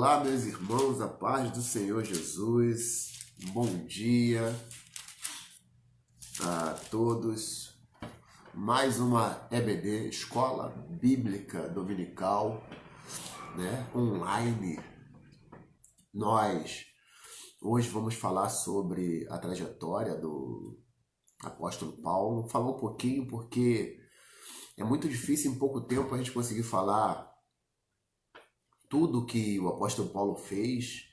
Olá, meus irmãos, a paz do Senhor Jesus. Bom dia a todos. Mais uma EBD, Escola Bíblica Dominical, online. Nós hoje vamos falar sobre a trajetória do apóstolo Paulo. Falar um pouquinho porque é muito difícil em pouco tempo a gente conseguir falar tudo que o apóstolo Paulo fez,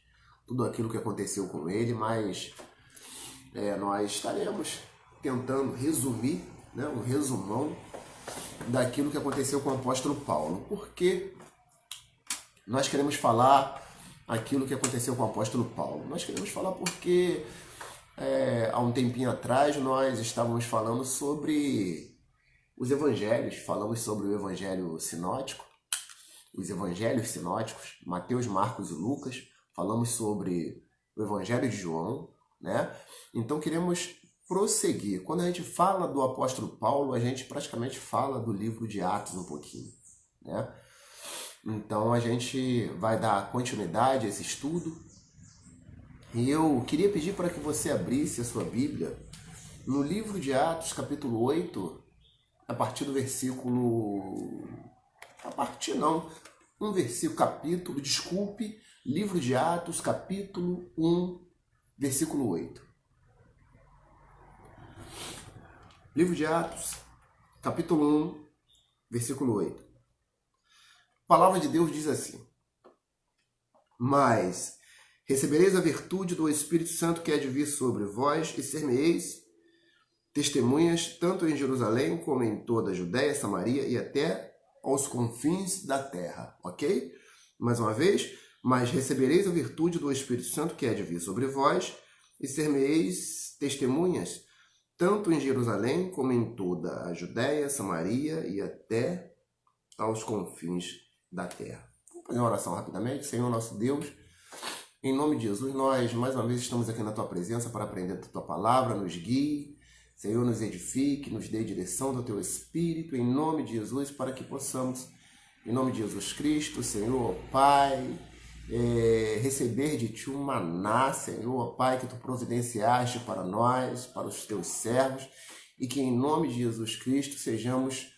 tudo aquilo que aconteceu com ele, mas nós estaremos tentando resumir, um resumão daquilo que aconteceu com o apóstolo Paulo. Por que nós queremos falar aquilo que aconteceu com o apóstolo Paulo? Nós queremos falar porque há um tempinho atrás nós estávamos falando sobre os evangelhos, falamos sobre o evangelho sinótico, os evangelhos sinóticos, Mateus, Marcos e Lucas, falamos sobre o evangelho de João, Então queremos prosseguir. Quando a gente fala do apóstolo Paulo, a gente praticamente fala do livro de Atos um pouquinho, Então a gente vai dar continuidade a esse estudo e eu queria pedir para que você abrisse a sua Bíblia no livro de Atos, capítulo 8, a partir do versículo... livro de Atos, capítulo 1, versículo 8. Livro de Atos, capítulo 1, versículo 8. A palavra de Deus diz assim: Mas recebereis a virtude do Espírito Santo que há de vir sobre vós, e ser-me-eis testemunhas, tanto em Jerusalém como em toda a Judéia, Samaria e até aos confins da terra, ok? Mais uma vez, mas recebereis a virtude do Espírito Santo que há de vir sobre vós, e ser-me-eis testemunhas, tanto em Jerusalém como em toda a Judéia, Samaria e até aos confins da terra. Vamos fazer uma oração rapidamente. Senhor nosso Deus, em nome de Jesus, nós mais uma vez estamos aqui na Tua presença para aprender a Tua palavra, nos guie, Senhor, nos edifique, nos dê direção do Teu Espírito, em nome de Jesus, para que possamos, em nome de Jesus Cristo, Senhor, Pai, receber de Ti um maná, Senhor, Pai, que Tu providenciaste para nós, para os Teus servos, e que em nome de Jesus Cristo sejamos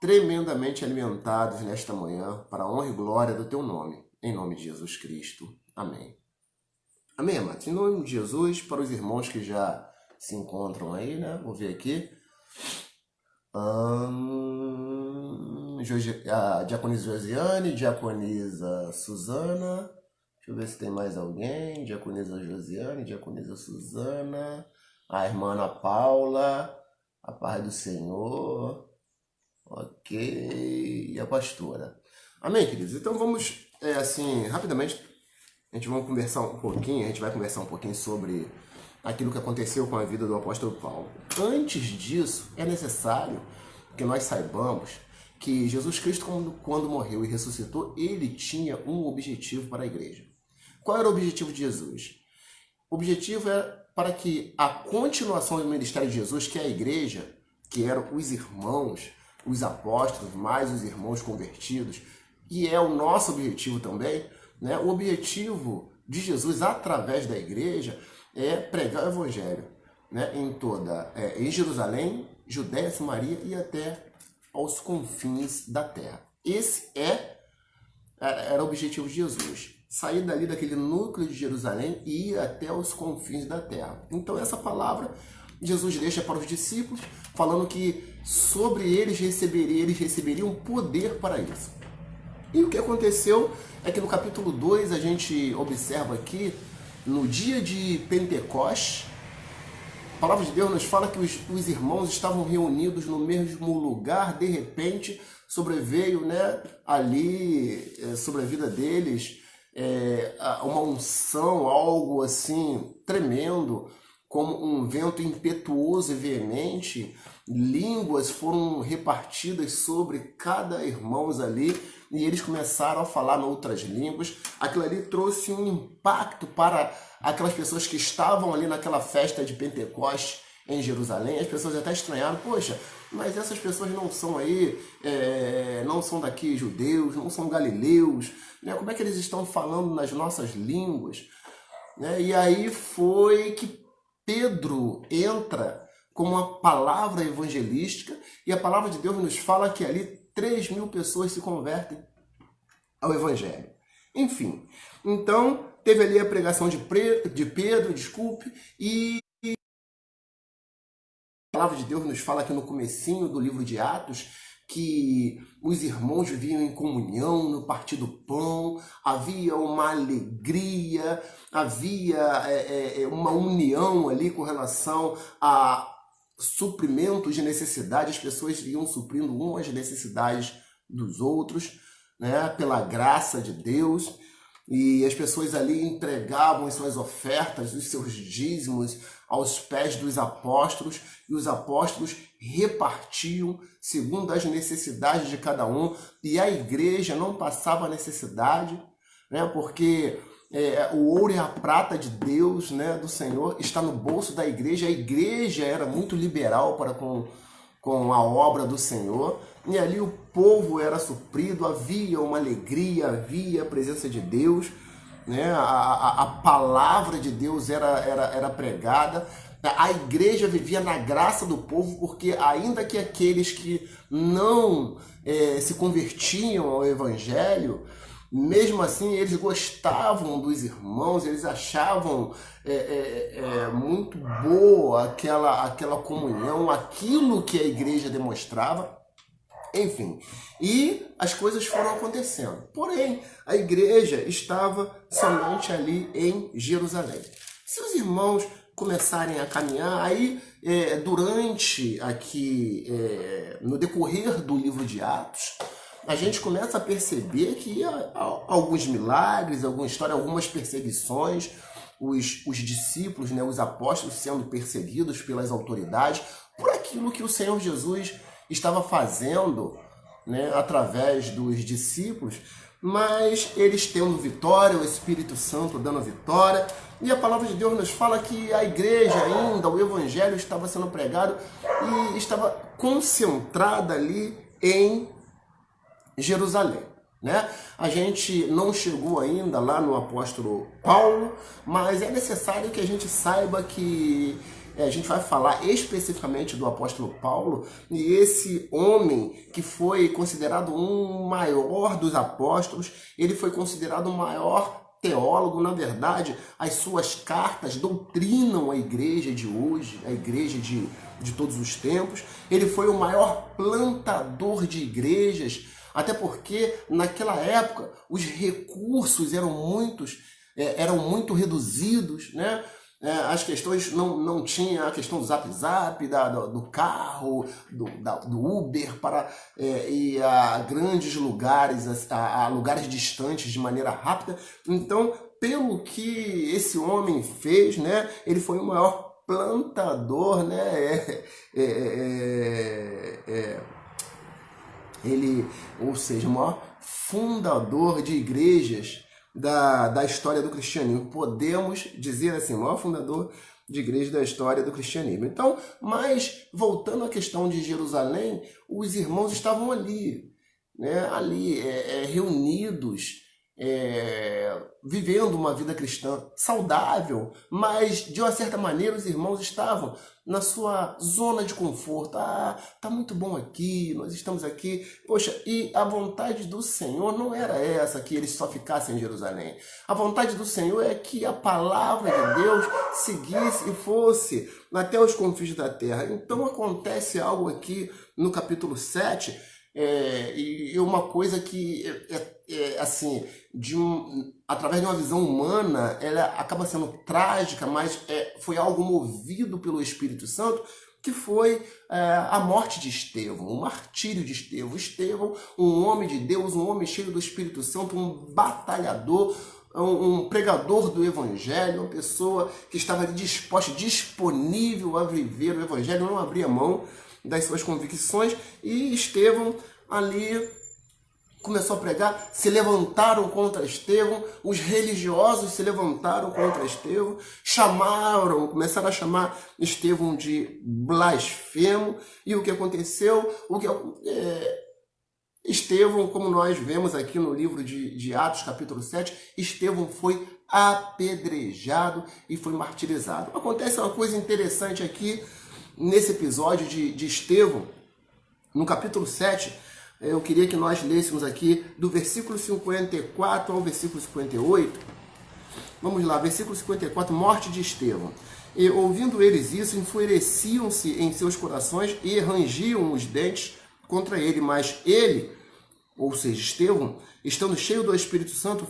tremendamente alimentados nesta manhã, para a honra e glória do Teu nome, em nome de Jesus Cristo. Amém. Amém, amados. Em nome de Jesus, para os irmãos que já se encontram aí, Vou ver aqui. A diaconisa Josiane, diaconisa Suzana. Deixa eu ver se tem mais alguém. Diaconisa Josiane, diaconisa Suzana. A irmã Ana Paula. A paz do Senhor. Ok. E a pastora. Amém, queridos? Então vamos, rapidamente, a gente vai conversar um pouquinho sobre aquilo que aconteceu com a vida do apóstolo Paulo. Antes disso, é necessário que nós saibamos que Jesus Cristo, quando morreu e ressuscitou, ele tinha um objetivo para a igreja. Qual era o objetivo de Jesus? O objetivo era para que a continuação do ministério de Jesus, que é a igreja, que eram os irmãos, os apóstolos, mais os irmãos convertidos, e é o nosso objetivo também, o objetivo de Jesus através da igreja é pregar o evangelho, em Jerusalém, Judéia, Samaria e até aos confins da terra. Esse era o objetivo de Jesus, sair dali daquele núcleo de Jerusalém e ir até os confins da terra. Então essa palavra Jesus deixa para os discípulos, falando que sobre eles receberiam poder para isso. E o que aconteceu é que no capítulo 2 a gente observa aqui, no dia de Pentecostes, a palavra de Deus nos fala que os irmãos estavam reunidos no mesmo lugar, de repente sobreveio ali sobre a vida deles uma unção, algo assim tremendo, como um vento impetuoso e veemente. Línguas foram repartidas sobre cada irmão ali, e eles começaram a falar em outras línguas. Aquilo ali trouxe um impacto para aquelas pessoas que estavam ali naquela festa de Pentecostes. em Jerusalém. As pessoas até estranharam, poxa, mas essas pessoas não são aí, não são daqui judeus, não são galileus, né? Como é que eles estão falando nas nossas línguas? Né? E aí foi que Pedro entra com uma palavra evangelística, e a palavra de Deus nos fala que ali 3.000 pessoas se convertem ao evangelho. Enfim, então teve ali a pregação de Pedro, e a palavra de Deus nos fala aqui no comecinho do livro de Atos que os irmãos viviam em comunhão, no partir do pão, havia uma alegria, havia uma união ali com relação a suprimentos de necessidade, as pessoas iam suprindo umas necessidades dos outros, né, pela graça de Deus, e as pessoas ali entregavam as suas ofertas, os seus dízimos aos pés dos apóstolos, e os apóstolos repartiam segundo as necessidades de cada um, e a igreja não passava necessidade, né, porque o ouro e a prata de Deus, né, do Senhor, está no bolso da igreja. A igreja era muito liberal para com a obra do Senhor, e ali o povo era suprido, havia uma alegria, havia a presença de Deus, né? A palavra de Deus era pregada, a igreja vivia na graça do povo, porque ainda que aqueles que não se convertiam ao evangelho, mesmo assim eles gostavam dos irmãos, eles achavam muito boa aquela comunhão, aquilo que a igreja demonstrava, enfim. E as coisas foram acontecendo. Porém, a igreja estava somente ali em Jerusalém. Se os irmãos começarem a caminhar, aí durante aqui, no decorrer do livro de Atos, a gente começa a perceber que alguns milagres, alguma história, algumas perseguições, os discípulos, né, os apóstolos sendo perseguidos pelas autoridades por aquilo que o Senhor Jesus estava fazendo, né, através dos discípulos, mas eles tendo vitória, o Espírito Santo dando vitória, e a palavra de Deus nos fala que a igreja ainda, o evangelho estava sendo pregado e estava concentrada ali em Jerusalém, né? A gente não chegou ainda lá no apóstolo Paulo, mas é necessário que a gente saiba que a gente vai falar especificamente do apóstolo Paulo, e esse homem que foi considerado um maior dos apóstolos, ele foi considerado o maior teólogo. Na verdade, as suas cartas doutrinam a igreja de hoje, a igreja de todos os tempos. Ele foi o maior plantador de igrejas, até porque naquela época os recursos eram muito reduzidos, né? As questões não tinha a questão do zap, do carro, do Uber para ir a grandes lugares, a lugares distantes de maneira rápida. Então, pelo que esse homem fez, né, ele foi o maior plantador, né? Ou seja, o maior fundador de igrejas da história do cristianismo. Podemos dizer assim, o maior fundador de igreja da história do cristianismo. Então, mas voltando à questão de Jerusalém, os irmãos estavam ali, né, reunidos, vivendo uma vida cristã saudável, mas de uma certa maneira os irmãos estavam na sua zona de conforto. Tá muito bom aqui, nós estamos aqui, poxa, e a vontade do Senhor não era essa, que eles só ficassem em Jerusalém. A vontade do Senhor é que a palavra de Deus seguisse e fosse até os confins da terra. Então acontece algo aqui no capítulo 7, e uma coisa que assim, através de uma visão humana, ela acaba sendo trágica, mas foi algo movido pelo Espírito Santo, que foi a morte de Estevão, o martírio de Estevão. Estevão, um homem de Deus, um homem cheio do Espírito Santo, um batalhador, um pregador do Evangelho, uma pessoa que estava disposta, disponível a viver o Evangelho, não abria mão das suas convicções. E Estevão ali começou a pregar, se levantaram contra Estevão, os religiosos se levantaram contra Estevão, começaram a chamar Estevão de blasfemo, e o que aconteceu? Estevão, como nós vemos aqui no livro de Atos, capítulo 7, Estevão foi apedrejado e foi martirizado. Acontece uma coisa interessante aqui, nesse episódio de Estevão, no capítulo 7, eu queria que nós lêssemos aqui do versículo 54 ao versículo 58. Vamos lá, versículo 54, morte de Estevão. E ouvindo eles isso, enfureciam-se em seus corações e rangiam os dentes contra ele. Mas ele, ou seja, Estevão, estando cheio do Espírito Santo,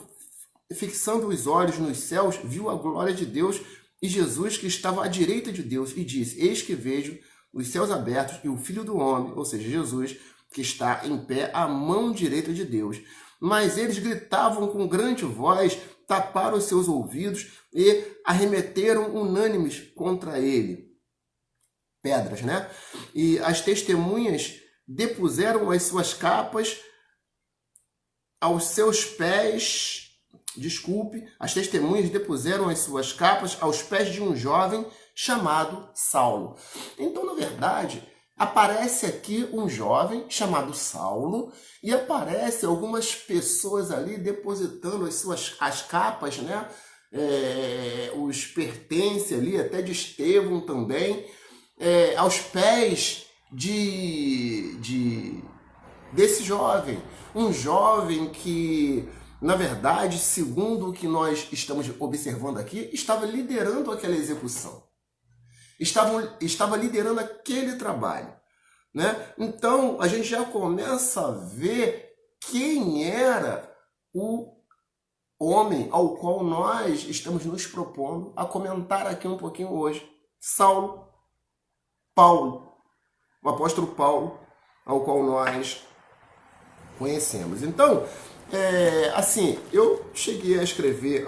fixando os olhos nos céus, viu a glória de Deus e Jesus que estava à direita de Deus e disse: eis que vejo os céus abertos e o Filho do Homem, ou seja, Jesus, que está em pé à mão direita de Deus. Mas eles gritavam com grande voz, taparam os seus ouvidos e arremeteram unânimes contra ele. Pedras, né? E as testemunhas depuseram as suas capas aos seus pés. As testemunhas depuseram as suas capas aos pés de um jovem chamado Saulo. Então, na verdade, aparece aqui um jovem chamado Saulo e aparece algumas pessoas ali depositando as capas, né? Os pertences ali, até de Estevão também, aos pés desse jovem. Um jovem que, na verdade, segundo o que nós estamos observando aqui, estava liderando aquela execução. Estava liderando aquele trabalho, né? Então, a gente já começa a ver quem era o homem ao qual nós estamos nos propondo a comentar aqui um pouquinho hoje. Paulo, o apóstolo Paulo, ao qual nós conhecemos. Então, assim, eu cheguei a escrever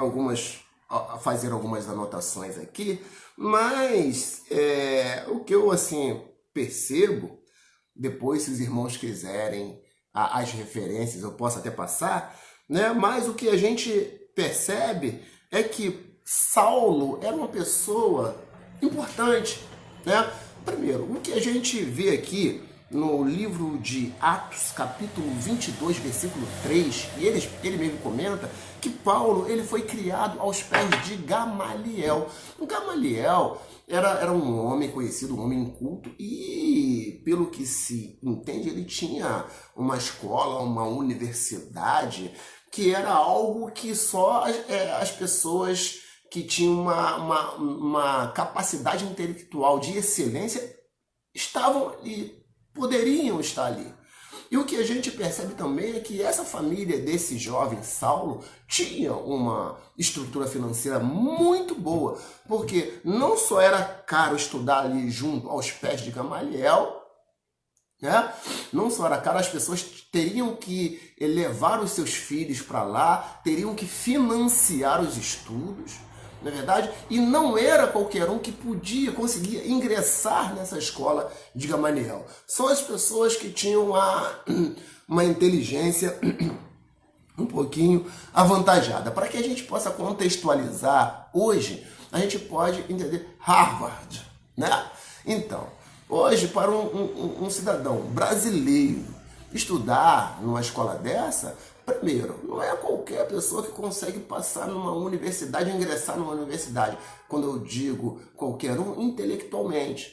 a fazer algumas anotações aqui, mas o que eu assim percebo, depois se os irmãos quiserem as referências eu posso até passar, né? Mas o que a gente percebe é que Saulo era uma pessoa importante, né? Primeiro, o que a gente vê aqui no livro de Atos, capítulo 22, versículo 3, e ele mesmo comenta que Paulo ele foi criado aos pés de Gamaliel. O Gamaliel era um homem conhecido, um homem inculto, e pelo que se entende, ele tinha uma escola, uma universidade, que era algo que só as pessoas que tinham uma capacidade intelectual de excelência estavam ali, poderiam estar ali. E o que a gente percebe também é que essa família desse jovem Saulo tinha uma estrutura financeira muito boa, porque não só era caro estudar ali junto aos pés de Gamaliel, né? Não só era caro, as pessoas teriam que levar os seus filhos para lá, teriam que financiar os estudos, não é verdade? E não era qualquer um que conseguia ingressar nessa escola de Gamaliel. Só as pessoas que tinham uma inteligência um pouquinho avantajada. Para que a gente possa contextualizar hoje, a gente pode entender Harvard, né? Então, hoje, para um cidadão brasileiro estudar numa escola dessa, primeiro, não é qualquer pessoa que consegue passar numa universidade, ingressar numa universidade. Quando eu digo qualquer um, intelectualmente,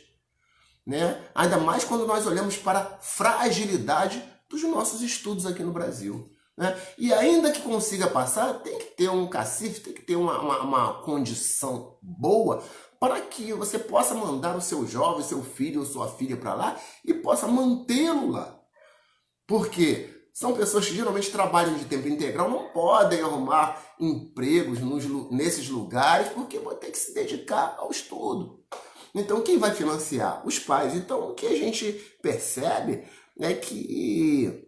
né? Ainda mais quando nós olhamos para a fragilidade dos nossos estudos aqui no Brasil, né? E ainda que consiga passar, tem que ter um cacife, tem que ter uma condição boa para que você possa mandar o seu jovem, seu filho ou sua filha para lá e possa mantê-lo lá. Porque são pessoas que geralmente trabalham de tempo integral, não podem arrumar empregos nesses lugares porque vão ter que se dedicar ao estudo. Então, quem vai financiar? Os pais. Então, o que a gente percebe é que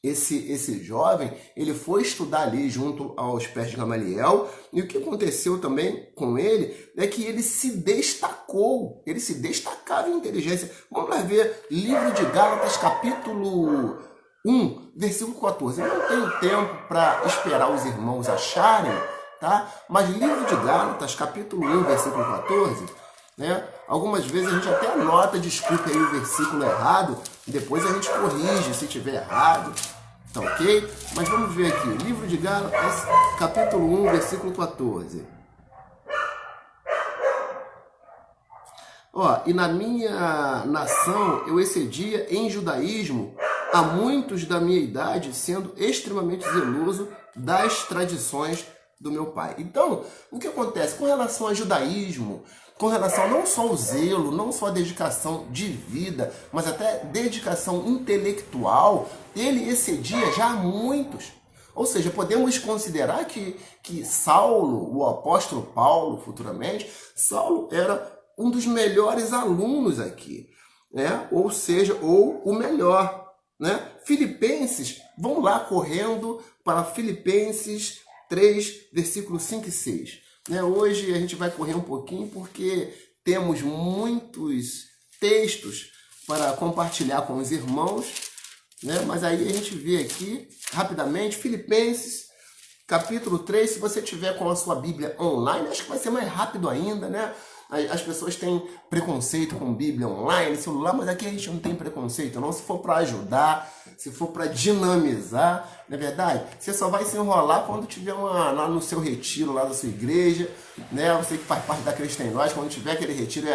esse jovem, ele foi estudar ali junto aos pés de Gamaliel, e o que aconteceu também com ele é que ele se destacava em inteligência. Vamos lá ver livro de Gálatas, capítulo versículo 14. Eu não tenho tempo para esperar os irmãos acharem, tá? Mas livro de Gálatas, capítulo 1, versículo 14, né? Algumas vezes a gente até anota, desculpe aí o versículo errado, depois a gente corrige se tiver errado, tá ok? Mas vamos ver aqui, livro de Gálatas, capítulo 1, versículo 14. Ó, e na minha nação eu excedia em judaísmo a muitos da minha idade, sendo extremamente zeloso das tradições do meu pai. Então, o que acontece com relação ao judaísmo, com relação não só ao zelo, não só a dedicação de vida, mas até dedicação intelectual, ele excedia já muitos. Ou seja, podemos considerar que Saulo, o apóstolo Paulo, futuramente, Saulo era um dos melhores alunos aqui, né? Ou seja, ou o melhor, né? Filipenses, vamos lá correndo para Filipenses 3, versículos 5 e 6. Né? Hoje a gente vai correr um pouquinho porque temos muitos textos para compartilhar com os irmãos, né? Mas aí a gente vê aqui rapidamente Filipenses capítulo 3, se você tiver com a sua Bíblia online, acho que vai ser mais rápido ainda, né? As pessoas têm preconceito com Bíblia online, celular, mas aqui a gente não tem preconceito, não. Se for para ajudar, se for para dinamizar, não é verdade? Você só vai se enrolar quando tiver lá no seu retiro, lá da sua igreja, né? Você que faz parte da Cristandade, quando tiver aquele retiro,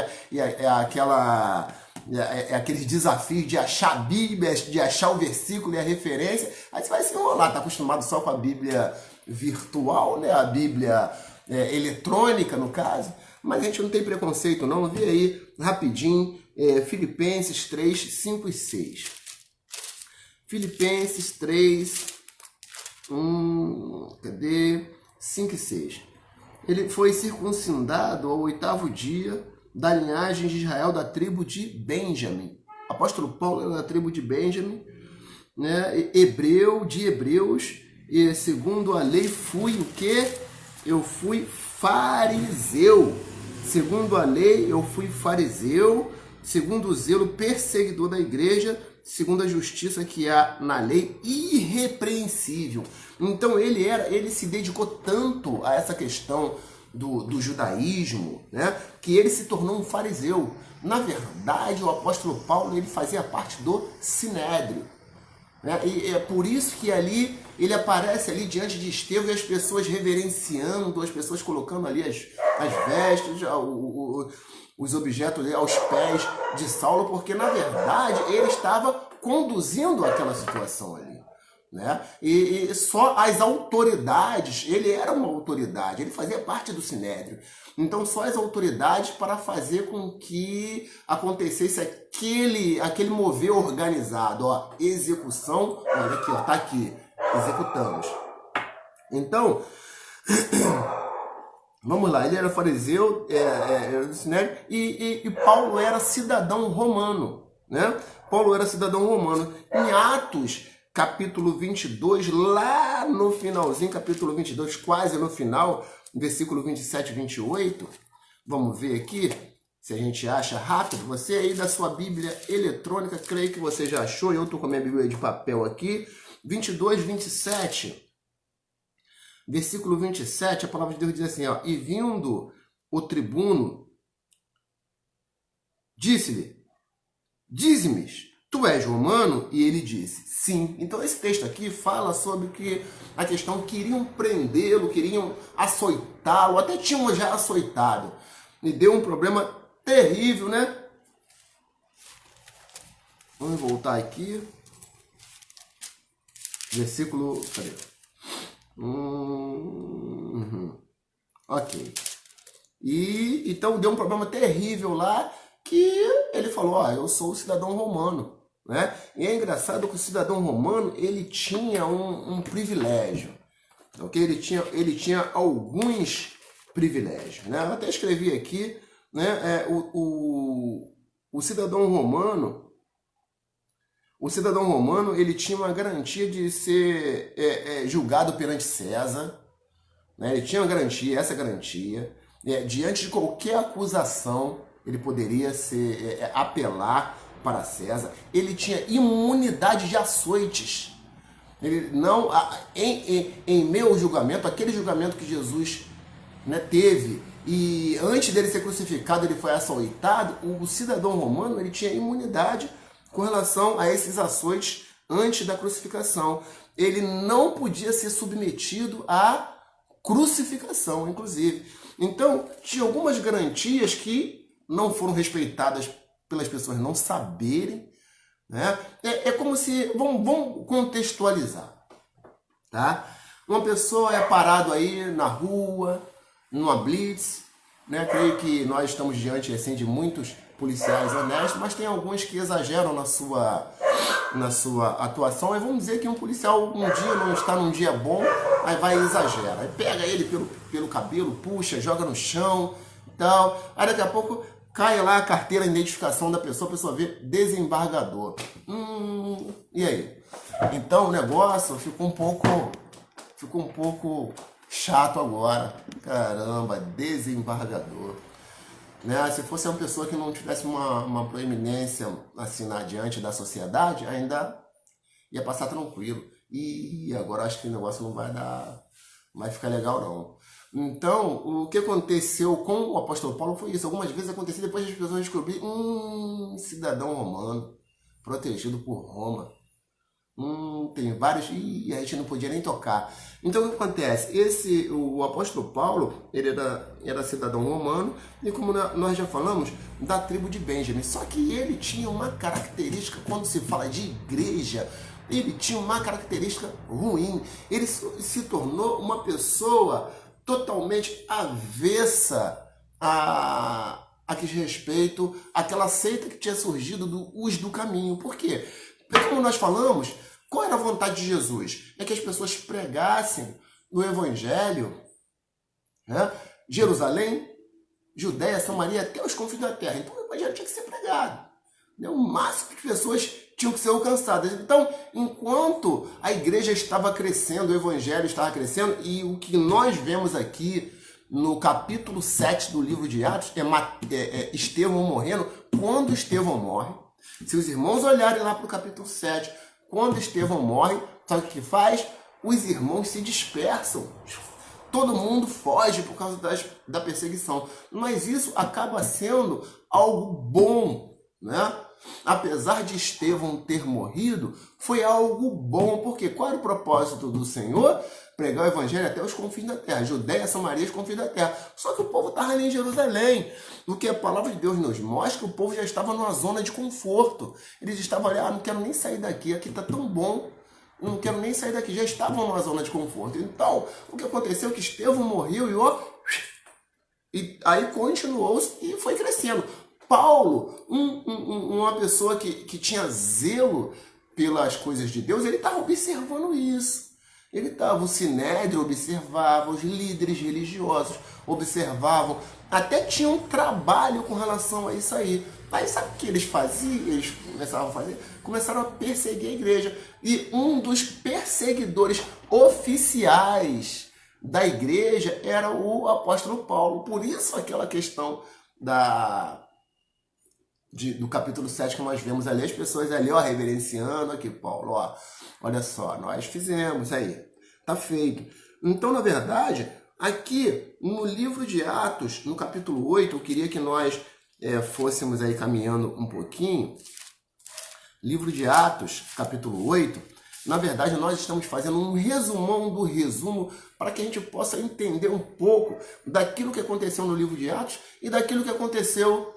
aqueles desafios de achar a Bíblia, de achar o versículo e a referência, aí você vai se enrolar, tá acostumado só com a Bíblia virtual, né? A Bíblia eletrônica, no caso. Mas a gente não tem preconceito não, vê aí rapidinho, Filipenses 3, 5 e 6. Filipenses 3, 5 e 6. Ele foi circuncidado ao 8º dia da linhagem de Israel, da tribo de Benjamim. O apóstolo Paulo era da tribo de Benjamim, né? Hebreu, de hebreus, e segundo a lei fui o quê? Eu fui fariseu. Segundo a lei, eu fui fariseu, segundo o zelo, perseguidor da igreja, segundo a justiça que há na lei, irrepreensível. Então ele se dedicou tanto a essa questão do judaísmo, né, que ele se tornou um fariseu. Na verdade, o apóstolo Paulo ele fazia parte do Sinédrio. Né? E é por isso que ali ele aparece ali diante de Estevão e as pessoas reverenciando, as pessoas colocando ali as vestes, os objetos ali aos pés de Saulo, porque na verdade ele estava conduzindo aquela situação ali. Né? E só as autoridades, ele era uma autoridade, ele fazia parte do Sinédrio. Então só as autoridades para fazer com que acontecesse aquele mover organizado, ó, execução, olha aqui, ó, tá aqui, executamos. Então, vamos lá, ele era fariseu, era do Sinédrio, e Paulo era cidadão romano, né? Paulo era cidadão romano. Em Atos capítulo 22, lá no finalzinho, capítulo 22, quase no final, versículo 27 e 28, vamos ver aqui, se a gente acha rápido. Você aí da sua Bíblia eletrônica, creio que você já achou, eu estou com a minha Bíblia de papel aqui, 22, 27, versículo 27, a palavra de Deus diz assim, ó, e vindo o tribuno, disse-lhe, dize-me, tu és romano? E ele disse, sim. Então esse texto aqui fala sobre que a questão, queriam prendê-lo, queriam açoitá-lo, até tinham já açoitado. E deu um problema terrível, né? Vamos voltar aqui. Versículo... Cadê? Ok. E então deu um problema terrível lá, que ele falou, ó, eu sou cidadão romano, né? E é engraçado que o cidadão romano, ele tinha um privilégio, ok? Ele tinha alguns privilégios, né? Eu até escrevi aqui, né? O cidadão romano, ele tinha uma garantia de ser julgado perante César, né? Ele tinha uma garantia, essa garantia, diante de qualquer acusação, ele poderia apelar para César, ele tinha imunidade de açoites. Ele não, em meio ao julgamento, aquele julgamento que Jesus, né, teve, e antes dele ser crucificado, ele foi açoitado, o cidadão romano ele tinha imunidade com relação a esses açoites antes da crucificação. Ele não podia ser submetido à crucificação, inclusive. Então, tinha algumas garantias que não foram respeitadas pelas pessoas não saberem, né? É como se... Vamos contextualizar, tá? Uma pessoa é parado aí na rua, numa blitz, né? Creio que nós estamos diante assim, de muitos policiais honestos, mas tem alguns que exageram na sua atuação. Aí vamos dizer que um policial um dia não está num dia bom, aí vai e exagera. Aí pega ele pelo cabelo, puxa, joga no chão e tal. Aí daqui a pouco cai lá a carteira de identificação da pessoa, a pessoa vê desembargador. E aí? Então o negócio ficou um pouco chato agora. Caramba, desembargador. Né? Se fosse uma pessoa que não tivesse uma proeminência assim diante da sociedade, ainda ia passar tranquilo. E agora acho que o negócio não vai ficar legal não. Então, o que aconteceu com o apóstolo Paulo foi isso. Algumas vezes aconteceu depois das pessoas descobrirem cidadão romano, protegido por Roma. Tem vários, e a gente não podia nem tocar. Então o que acontece? O apóstolo Paulo, ele era cidadão romano, e como nós já falamos, da tribo de Benjamim. Só que ele tinha uma característica, quando se fala de igreja, ele tinha uma característica ruim. Ele se tornou uma pessoa totalmente avessa a que diz respeito àquela seita que tinha surgido os do caminho. Por quê? Porque como nós falamos, qual era a vontade de Jesus? É que as pessoas pregassem o evangelho, né? Jerusalém, Judéia, Samaria, até os confins da terra. Então o evangelho tinha que ser pregado, né? O máximo de pessoas tinham que ser alcançadas. Então, enquanto a igreja estava crescendo, o evangelho estava crescendo, e o que nós vemos aqui no capítulo 7 do livro de Atos é Estevão morrendo. Quando Estevão morre, se os irmãos olharem lá para o capítulo 7, quando Estevão morre, sabe o que faz? Os irmãos se dispersam. Todo mundo foge por causa da perseguição. Mas isso acaba sendo algo bom, né? Apesar de Estevão ter morrido, foi algo bom. Porque qual era o propósito do Senhor? Pregar o evangelho até os confins da terra. Judéia, Samaria, os confins da terra. Só que o povo estava ali em Jerusalém. O que a palavra de Deus nos mostra, que o povo já estava numa zona de conforto. Eles estavam ali, não quero nem sair daqui, aqui está tão bom. Não quero nem sair daqui. Já estavam numa zona de conforto. Então, o que aconteceu é que Estevão morreu e aí continuou e foi crescendo. Paulo, uma pessoa que tinha zelo pelas coisas de Deus, ele estava observando isso. Ele estava, o Sinédrio observava, os líderes religiosos observavam, até tinha um trabalho com relação a isso aí. Aí sabe o que eles faziam? Eles começaram a fazer? Começaram a perseguir a igreja. E um dos perseguidores oficiais da igreja era o apóstolo Paulo. Por isso aquela questão do capítulo 7 que nós vemos ali, as pessoas ali, reverenciando aqui, Paulo, olha só, nós fizemos aí, tá feito. Então, na verdade, aqui no livro de Atos, no capítulo 8, eu queria que nós fôssemos aí caminhando um pouquinho. Livro de Atos, capítulo 8, na verdade nós estamos fazendo um resumão do resumo para que a gente possa entender um pouco daquilo que aconteceu no livro de Atos e daquilo que aconteceu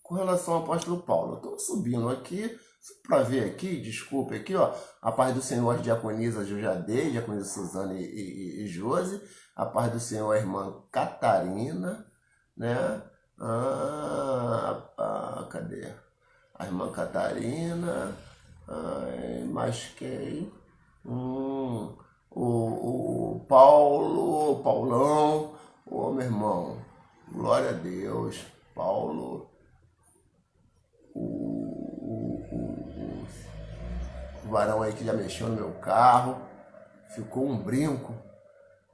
com relação ao apóstolo Paulo. Eu estou subindo aqui para ver aqui, desculpa aqui, a paz do Senhor, diaconisa Jujadei, diaconisa Suzana e Josi, a paz do Senhor, a irmã Catarina, né? Cadê? A irmã Catarina, mais quem? O Paulão, meu irmão, glória a Deus, Paulo, o varão aí que já mexeu no meu carro, ficou um brinco,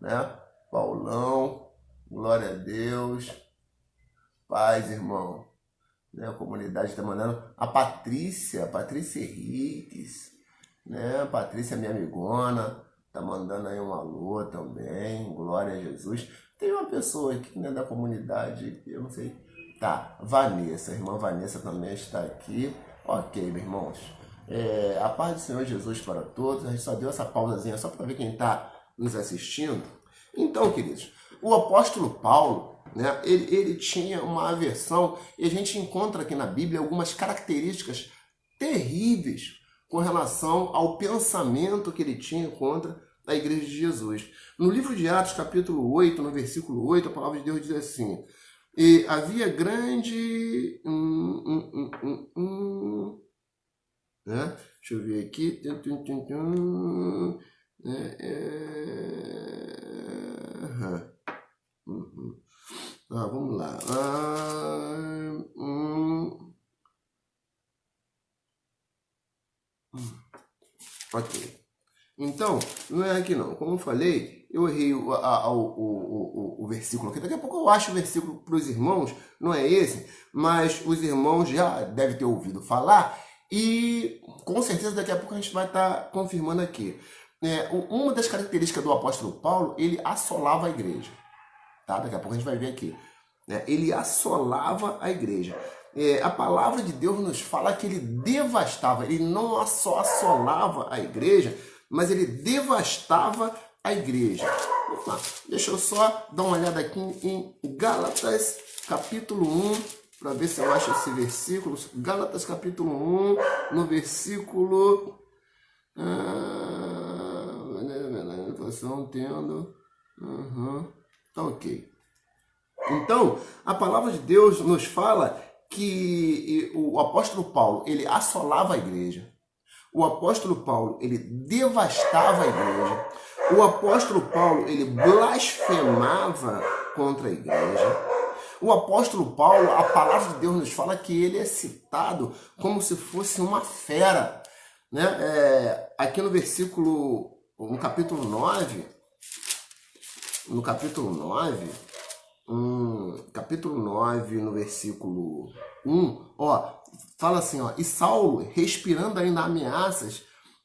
né? Paulão, glória a Deus, paz, irmão, né? A comunidade está mandando. A Patrícia Henriques, né? A Patrícia, minha amigona, tá mandando aí um alô também. Glória a Jesus. Tem uma pessoa aqui, né, da comunidade, eu não sei. Tá, Vanessa, a irmã Vanessa também está aqui. Ok, meus irmãos. A paz do Senhor Jesus para todos. A gente só deu essa pausazinha só para ver quem está nos assistindo. Então, queridos, o apóstolo Paulo, né, ele tinha uma aversão, e a gente encontra aqui na Bíblia algumas características terríveis com relação ao pensamento que ele tinha contra a igreja de Jesus. No livro de Atos, capítulo 8, no versículo 8, a palavra de Deus diz assim: e havia grande... né? Deixa eu ver aqui. Vamos lá. Ok. Então, não é aqui não. Como eu falei, eu errei o versículo aqui. Daqui a pouco eu acho o versículo para os irmãos, não é esse, mas os irmãos já devem ter ouvido falar e com certeza daqui a pouco a gente vai estar confirmando aqui. Uma das características do apóstolo Paulo, ele assolava a igreja. Tá? Daqui a pouco a gente vai ver aqui. Ele assolava a igreja. A palavra de Deus nos fala que ele devastava, ele não só assolava a igreja, mas ele devastava a igreja. Vamos lá, deixa eu só dar uma olhada aqui em Gálatas, capítulo 1, para ver se eu acho esse versículo. Gálatas, capítulo 1, no versículo... Não entendo. Tá ok. Então, a palavra de Deus nos fala que o apóstolo Paulo, ele assolava a igreja. O apóstolo Paulo, ele devastava a igreja. O apóstolo Paulo, ele blasfemava contra a igreja. O apóstolo Paulo, a palavra de Deus nos fala que ele é citado como se fosse uma fera, né? Aqui no versículo, no capítulo 9, no versículo 1, fala assim, e Saulo, respirando ainda ameaças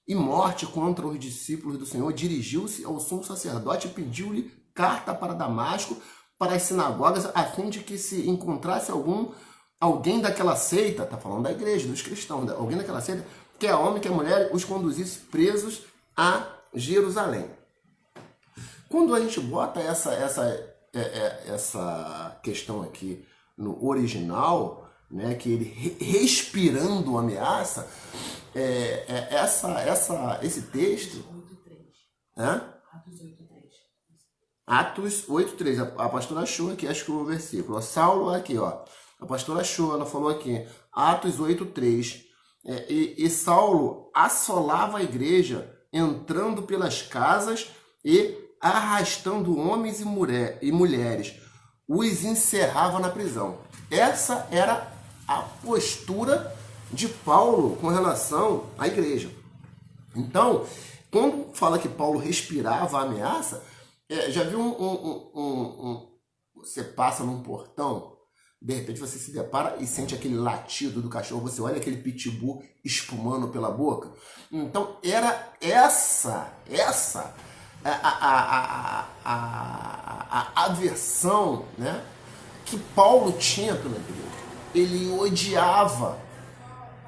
e morte contra os discípulos do Senhor, dirigiu-se ao sumo sacerdote e pediu-lhe carta para Damasco, para as sinagogas, a fim de que se encontrasse alguém daquela seita, tá falando da igreja, dos cristãos, alguém daquela seita, quer homem, quer mulher, os conduzisse presos a Jerusalém. Quando a gente bota essa questão aqui no original, né, que ele respirando ameaça, esse texto... Atos 8:3. A pastora achou aqui, acho que o versículo. Saulo aqui, a pastora achou, ela falou aqui. Atos 8:3. E Saulo assolava a igreja, entrando pelas casas e arrastando homens e mulheres, os encerrava na prisão. Essa era a postura de Paulo com relação à igreja. Então, quando fala que Paulo respirava a ameaça, já viu você passa num portão, de repente você se depara e sente aquele latido do cachorro, você olha aquele pitbull espumando pela boca. Então, era essa a aversão, né, que Paulo tinha pela igreja. Ele odiava,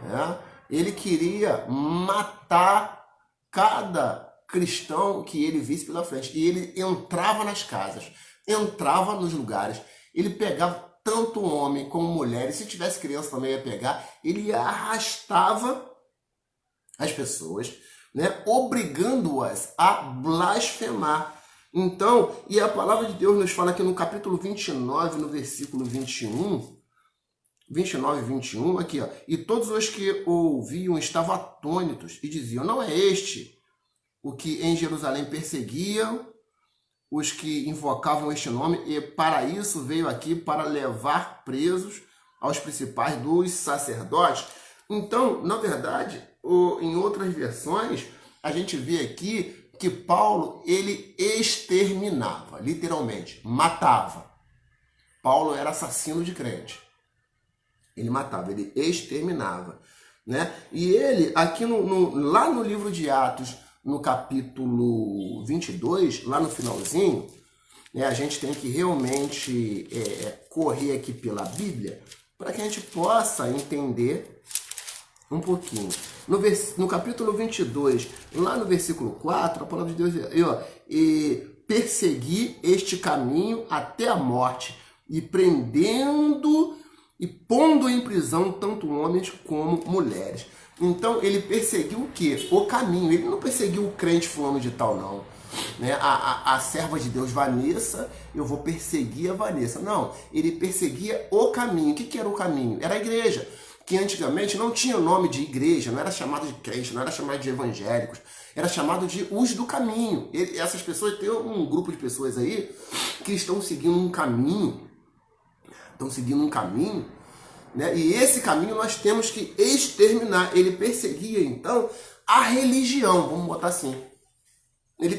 né? Ele queria matar cada cristão que ele visse pela frente. E ele entrava nas casas, entrava nos lugares, ele pegava tanto homem como mulher, e se tivesse criança também ia pegar, ele arrastava as pessoas, né, obrigando-as a blasfemar. Então, e a palavra de Deus nos fala aqui no capítulo 29, no versículo 29 e 21, aqui, e todos os que ouviam estavam atônitos e diziam: não é este o que em Jerusalém perseguiam os que invocavam este nome, e para isso veio aqui para levar presos aos principais dos sacerdotes? Então, na verdade, em outras versões, a gente vê aqui que Paulo, ele exterminava, literalmente, matava. Paulo era assassino de crente. Ele matava, ele exterminava, né? E ele, aqui lá no livro de Atos, no capítulo 22, lá no finalzinho, né, a gente tem que realmente correr aqui pela Bíblia para que a gente possa entender um pouquinho. No capítulo 22, lá no versículo 4, a palavra de Deus diz, e persegui este caminho até a morte, e prendendo e pondo em prisão tanto homens como mulheres. Então ele perseguiu o quê? O caminho. Ele não perseguiu o crente fulano de tal, não. Né? A serva de Deus Vanessa, eu vou perseguir a Vanessa. Não, ele perseguia o caminho. O que era o caminho? Era a igreja, que antigamente não tinha nome de igreja, não era chamado de crente, não era chamado de evangélicos, era chamado de os do caminho. Essas pessoas, tem um grupo de pessoas aí que estão seguindo um caminho, né? E esse caminho nós temos que exterminar. Ele perseguia, então, a religião, vamos botar assim. Ele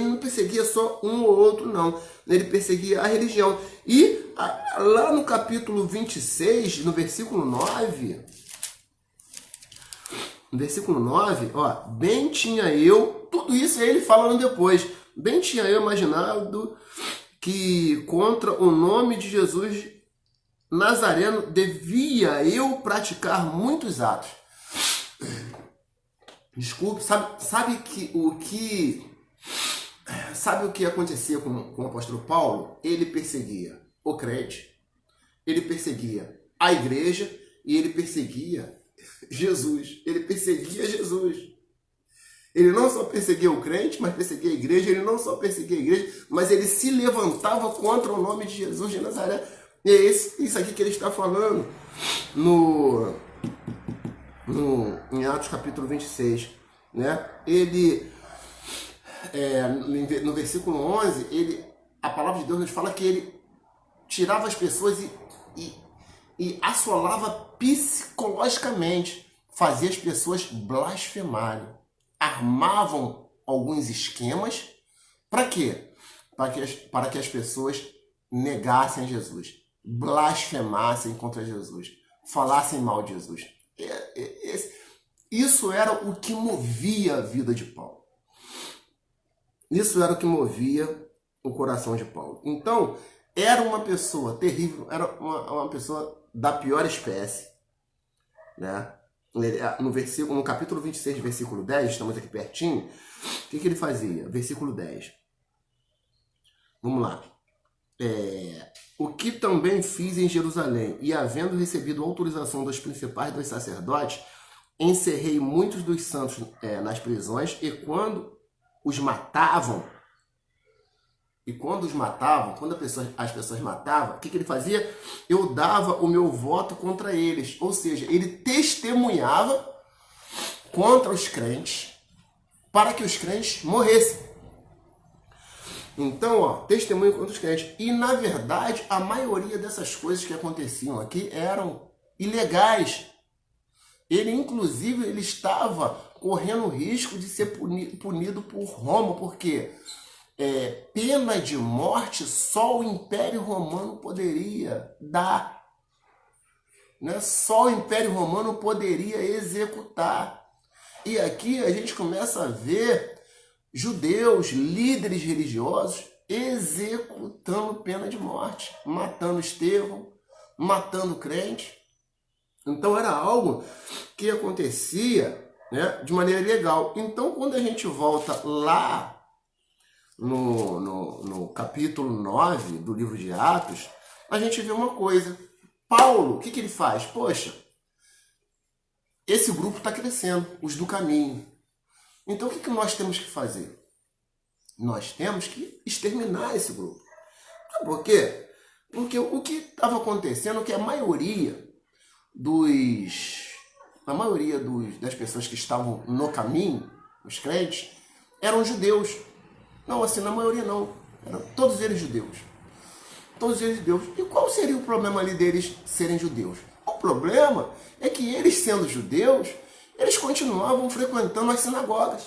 não perseguia só um ou outro, não. Ele perseguia a religião. E lá no capítulo 26, no versículo 9, bem tinha eu, tudo isso é ele falando depois, bem tinha eu imaginado que contra o nome de Jesus Nazareno devia eu praticar muitos atos. Desculpe, sabe o que acontecia com o apóstolo Paulo? Ele perseguia o crente, ele perseguia a igreja e ele perseguia Jesus. Ele perseguia Jesus. Ele não só perseguia o crente, mas perseguia a igreja. Ele não só perseguia a igreja, mas ele se levantava contra o nome de Jesus de Nazaré. E é isso aqui que ele está falando em Atos capítulo 26, né? Ele, no versículo 11, a palavra de Deus nos fala que ele tirava as pessoas e assolava psicologicamente, fazia as pessoas blasfemarem, armavam alguns esquemas, para quê? Para que as pessoas negassem Jesus, blasfemassem contra Jesus, falassem mal de Jesus. Isso era o que movia a vida de Paulo. Isso era o que movia o coração de Paulo. Então, era uma pessoa terrível, era uma pessoa da pior espécie, né? No capítulo 26, versículo 10, estamos aqui pertinho, o que ele fazia? Versículo 10. Vamos lá. O que também fiz em Jerusalém, e havendo recebido autorização dos principais dos sacerdotes, encerrei muitos dos santos nas prisões, e quando as pessoas matavam, o que ele fazia? Eu dava o meu voto contra eles. Ou seja, ele testemunhava contra os crentes para que os crentes morressem. Então, testemunho contra os crentes. E, na verdade, a maioria dessas coisas que aconteciam aqui eram ilegais. Inclusive, ele estava correndo o risco de ser punido por Roma, porque pena de morte só o Império Romano poderia dar. Né? Só o Império Romano poderia executar. E aqui a gente começa a ver judeus, líderes religiosos, executando pena de morte, matando Estevão, matando crente. Então era algo que acontecia, né, de maneira ilegal. Então, quando a gente volta lá no capítulo 9 do livro de Atos, a gente vê uma coisa. Paulo, o que ele faz? Poxa, esse grupo está crescendo, os do caminho. Então, o que nós temos que fazer? Nós temos que exterminar esse grupo. Por quê? Porque o que estava acontecendo é que a maioria das pessoas que estavam no caminho, os crentes, eram judeus. Não, assim, na maioria não. Eram todos eles judeus. Todos eles judeus. E qual seria o problema ali deles serem judeus? O problema é que eles, sendo judeus, eles continuavam frequentando as sinagogas.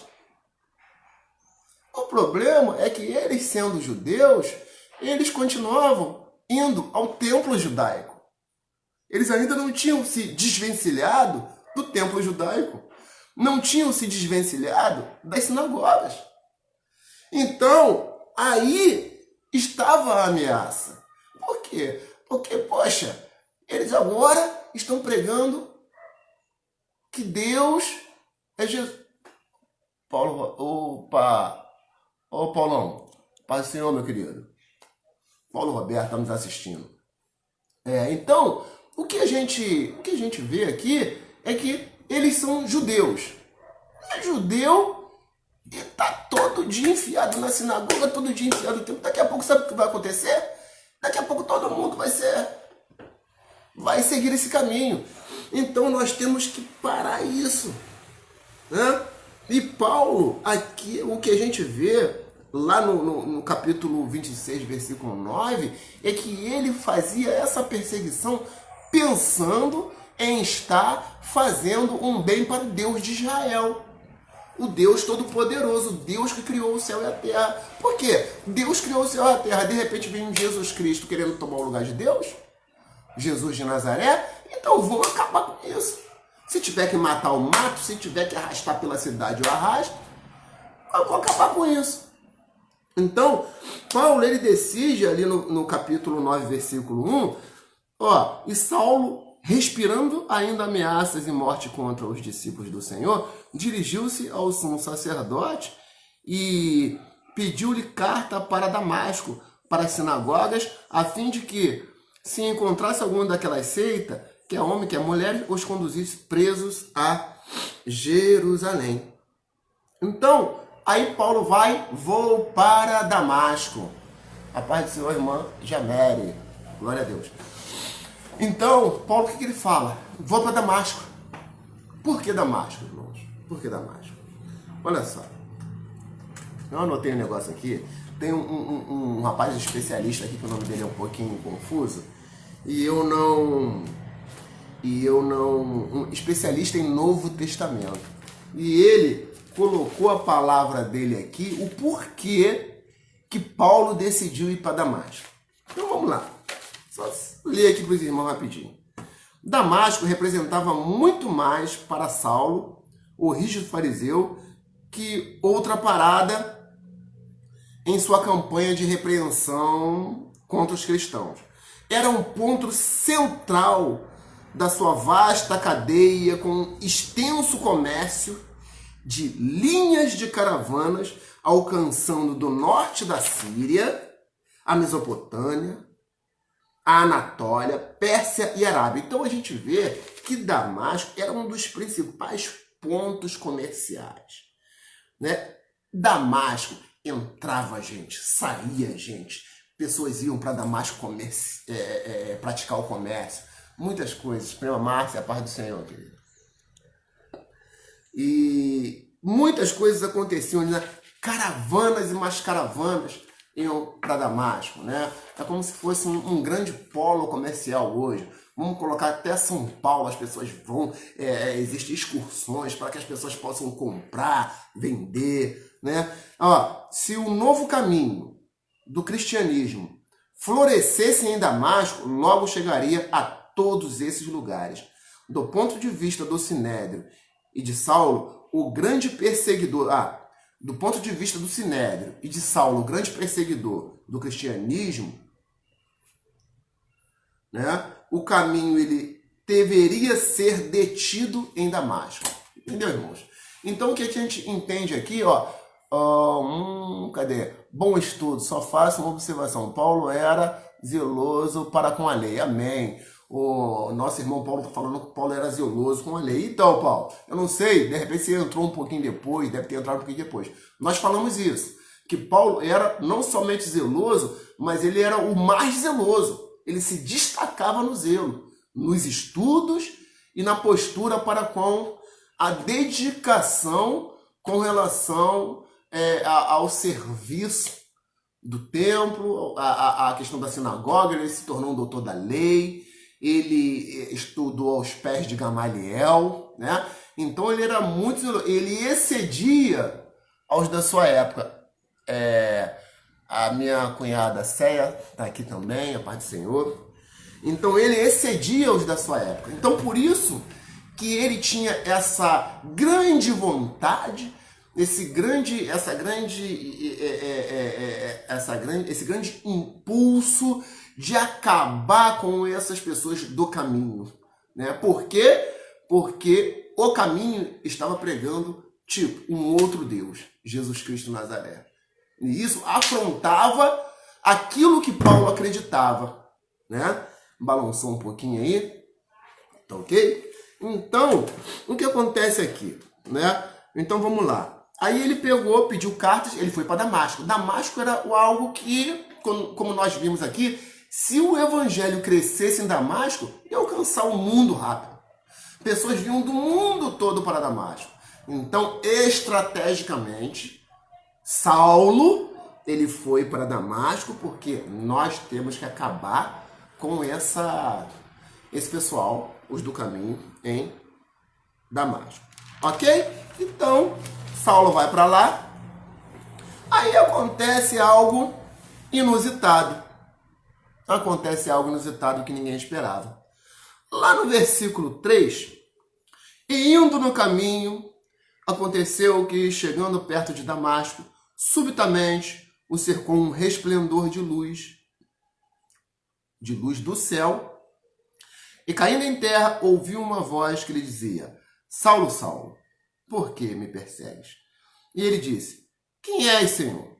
O problema é que eles, sendo judeus, eles continuavam indo ao templo judaico. Eles ainda não tinham se desvencilhado do templo judaico. Não tinham se desvencilhado das sinagogas. Então, aí estava a ameaça. Por quê? Porque, poxa, eles agora estão pregando que Deus é Jesus. Paulão, paz do Senhor, meu querido. Paulo Roberto está nos assistindo. Então, o que a gente vê aqui é que eles são judeus. É judeu e está todo dia enfiado na sinagoga, todo dia enfiado no templo. Daqui a pouco, sabe o que vai acontecer? Daqui a pouco todo mundo vai seguir esse caminho. Então nós temos que parar isso, né? E Paulo, aqui, o que a gente vê lá no capítulo 26, versículo 9, é que ele fazia essa perseguição pensando em estar fazendo um bem para o Deus de Israel. O Deus Todo-Poderoso, o Deus que criou o céu e a terra. Por quê? Deus criou o céu e a terra, de repente vem um Jesus Cristo querendo tomar o lugar de Deus? Jesus de Nazaré? Então vamos acabar com isso. Se tiver que matar, eu mato. Se tiver que arrastar pela cidade, eu arrasto. Eu vou acabar com isso. Então, Paulo, ele decide ali no capítulo 9, versículo 1, e Saulo, respirando ainda ameaças e morte contra os discípulos do Senhor, dirigiu-se ao sumo sacerdote e pediu-lhe carta para Damasco, para as sinagogas, a fim de que, se encontrasse algum daquelas seitas, quer homem, quer mulher, os conduzisse presos a Jerusalém. Então, aí Paulo vou para Damasco. A paz do Senhor, irmã Jamere. Glória a Deus. Então, Paulo, o que ele fala? Vou para Damasco. Por que Damasco, irmãos? Por que Damasco? Olha só. Eu anotei um negócio aqui. Tem um rapaz especialista aqui, que o nome dele é um pouquinho confuso. Um especialista em Novo Testamento. E ele colocou a palavra dele aqui, o porquê que Paulo decidiu ir para Damasco. Então vamos lá. Só ler aqui para os irmãos rapidinho. Damasco representava muito mais para Saulo, o rígido fariseu, que outra parada em sua campanha de repreensão contra os cristãos. Era um ponto central da sua vasta cadeia com extenso comércio de linhas de caravanas alcançando do norte da Síria, a Mesopotâmia, a Anatólia, Pérsia e Arábia. Então a gente vê que Damasco era um dos principais pontos comerciais, né? Damasco entrava gente, saía gente, pessoas iam para Damasco praticar o comércio, muitas coisas. Prima Márcia, a paz do Senhor, querido. E muitas coisas aconteciam, né? Caravanas e mais caravanas iam para Damasco, né? É como se fosse um grande polo comercial hoje. Vamos colocar até São Paulo, as pessoas vão, existem excursões para que as pessoas possam comprar, vender, né? Se o novo caminho do cristianismo florescesse em Damasco, logo chegaria a todos esses lugares. Do ponto de vista do Sinédrio e de Saulo, o grande perseguidor... do ponto de vista do Sinédrio e de Saulo, o grande perseguidor do cristianismo, né, o caminho ele deveria ser detido em Damasco. Entendeu, irmãos? Então o que a gente entende aqui, cadê? Bom estudo, só faça uma observação. Paulo era zeloso para com a lei. Amém. O nosso irmão Paulo está falando que Paulo era zeloso com a lei. Então, Paulo, eu não sei, de repente você entrou um pouquinho depois, deve ter entrado um pouquinho depois. Nós falamos isso, que Paulo era não somente zeloso, mas ele era o mais zeloso. Ele se destacava no zelo, nos estudos e na postura para com a dedicação com relação ao serviço do templo, a questão da sinagoga. Ele se tornou um doutor da lei. Ele estudou aos pés de Gamaliel, né? Então ele era muito... Ele excedia aos da sua época. A minha cunhada Céia está aqui também, a paz do Senhor. Então ele excedia os da sua época. Então por isso que ele tinha essa grande vontade, esse grande impulso de acabar com essas pessoas do caminho, né? Por quê? Porque o caminho estava pregando tipo um outro Deus, Jesus Cristo de Nazaré. E isso afrontava aquilo que Paulo acreditava, né? Balançou um pouquinho aí, tá ok? Então, o que acontece aqui, né? Então vamos lá. Aí ele pegou, pediu cartas, ele foi para Damasco. Damasco era algo que, como nós vimos aqui, se o evangelho crescesse em Damasco, ia alcançar o mundo rápido. Pessoas vinham do mundo todo para Damasco. Então, estrategicamente, Saulo, ele foi para Damasco porque nós temos que acabar com esse pessoal, os do caminho, em Damasco. Ok? Então, Saulo vai para lá. Aí acontece algo inusitado. Acontece algo inusitado que ninguém esperava. Lá no versículo 3, e indo no caminho, aconteceu que, chegando perto de Damasco, subitamente o cercou um resplendor de luz do céu, e caindo em terra, ouviu uma voz que lhe dizia: Saulo, Saulo, por que me persegues? E ele disse: Quem és, Senhor?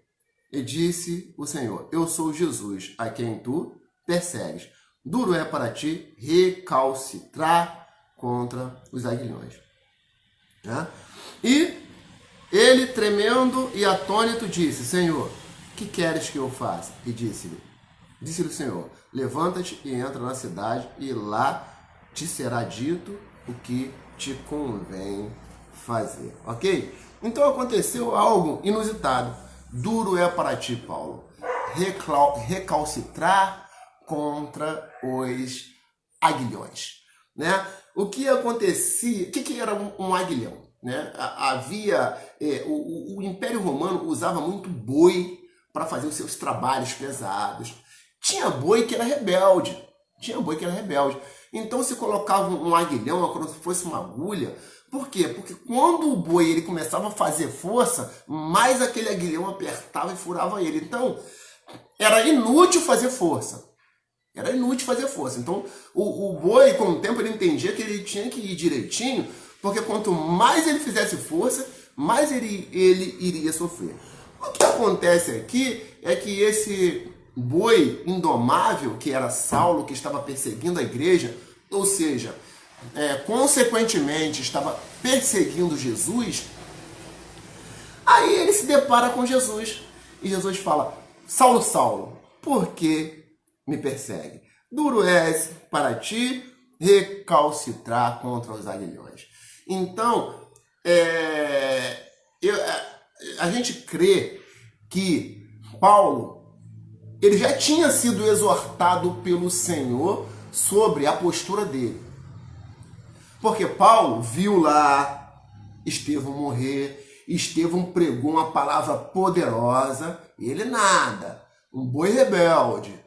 E disse o Senhor: Eu sou Jesus, a quem tu persegues. Duro é para ti recalcitrar contra os aguilhões. Né? E ele, tremendo e atônito, disse: Senhor, que queres que eu faça? E disse-lhe o Senhor: levanta-te e entra na cidade, e lá te será dito o que te convém fazer. Ok? Então aconteceu algo inusitado. Duro é para ti, Paulo, recalcitrar contra os aguilhões. Né? O que acontecia? O que era um aguilhão? Né? O Império Romano usava muito boi para fazer os seus trabalhos pesados. Tinha boi que era rebelde. Então se colocava um aguilhão, como se fosse uma agulha. Por quê? Porque quando o boi ele começava a fazer força, mais aquele aguilhão apertava e furava ele. Então era inútil fazer força. Então o boi, com o tempo, ele entendia que ele tinha que ir direitinho, porque quanto mais ele fizesse força, mais ele iria sofrer. O que acontece aqui é que esse boi indomável, que era Saulo, que estava perseguindo a igreja, ou seja, consequentemente estava perseguindo Jesus, aí ele se depara com Jesus. E Jesus fala: Saulo, Saulo, por que me persegue? Duro és para ti recalcitrar contra os aguilhões. Então, a gente crê que Paulo ele já tinha sido exortado pelo Senhor sobre a postura dele. Porque Paulo viu lá Estevão morrer, Estevão pregou uma palavra poderosa, e ele nada, um boi rebelde,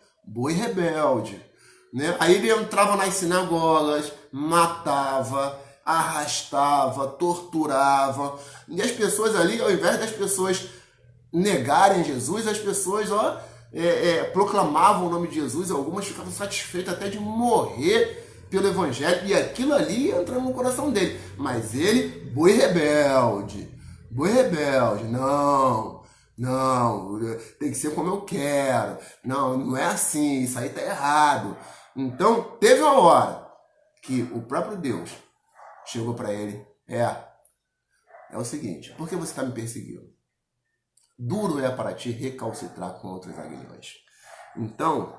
né? Aí ele entrava nas sinagogas, matava, arrastava, torturava, e as pessoas ali, ao invés das pessoas negarem Jesus, as pessoas proclamavam o nome de Jesus, algumas ficavam satisfeitas até de morrer pelo evangelho, e aquilo ali entrando no coração dele. Mas ele, boi rebelde, não, tem que ser como eu quero, não é assim, isso aí tá errado. Então, teve uma hora que o próprio Deus chegou para ele: é o seguinte, por que você está me perseguindo? Duro é para ti recalcitrar contra os aguilhões. Então,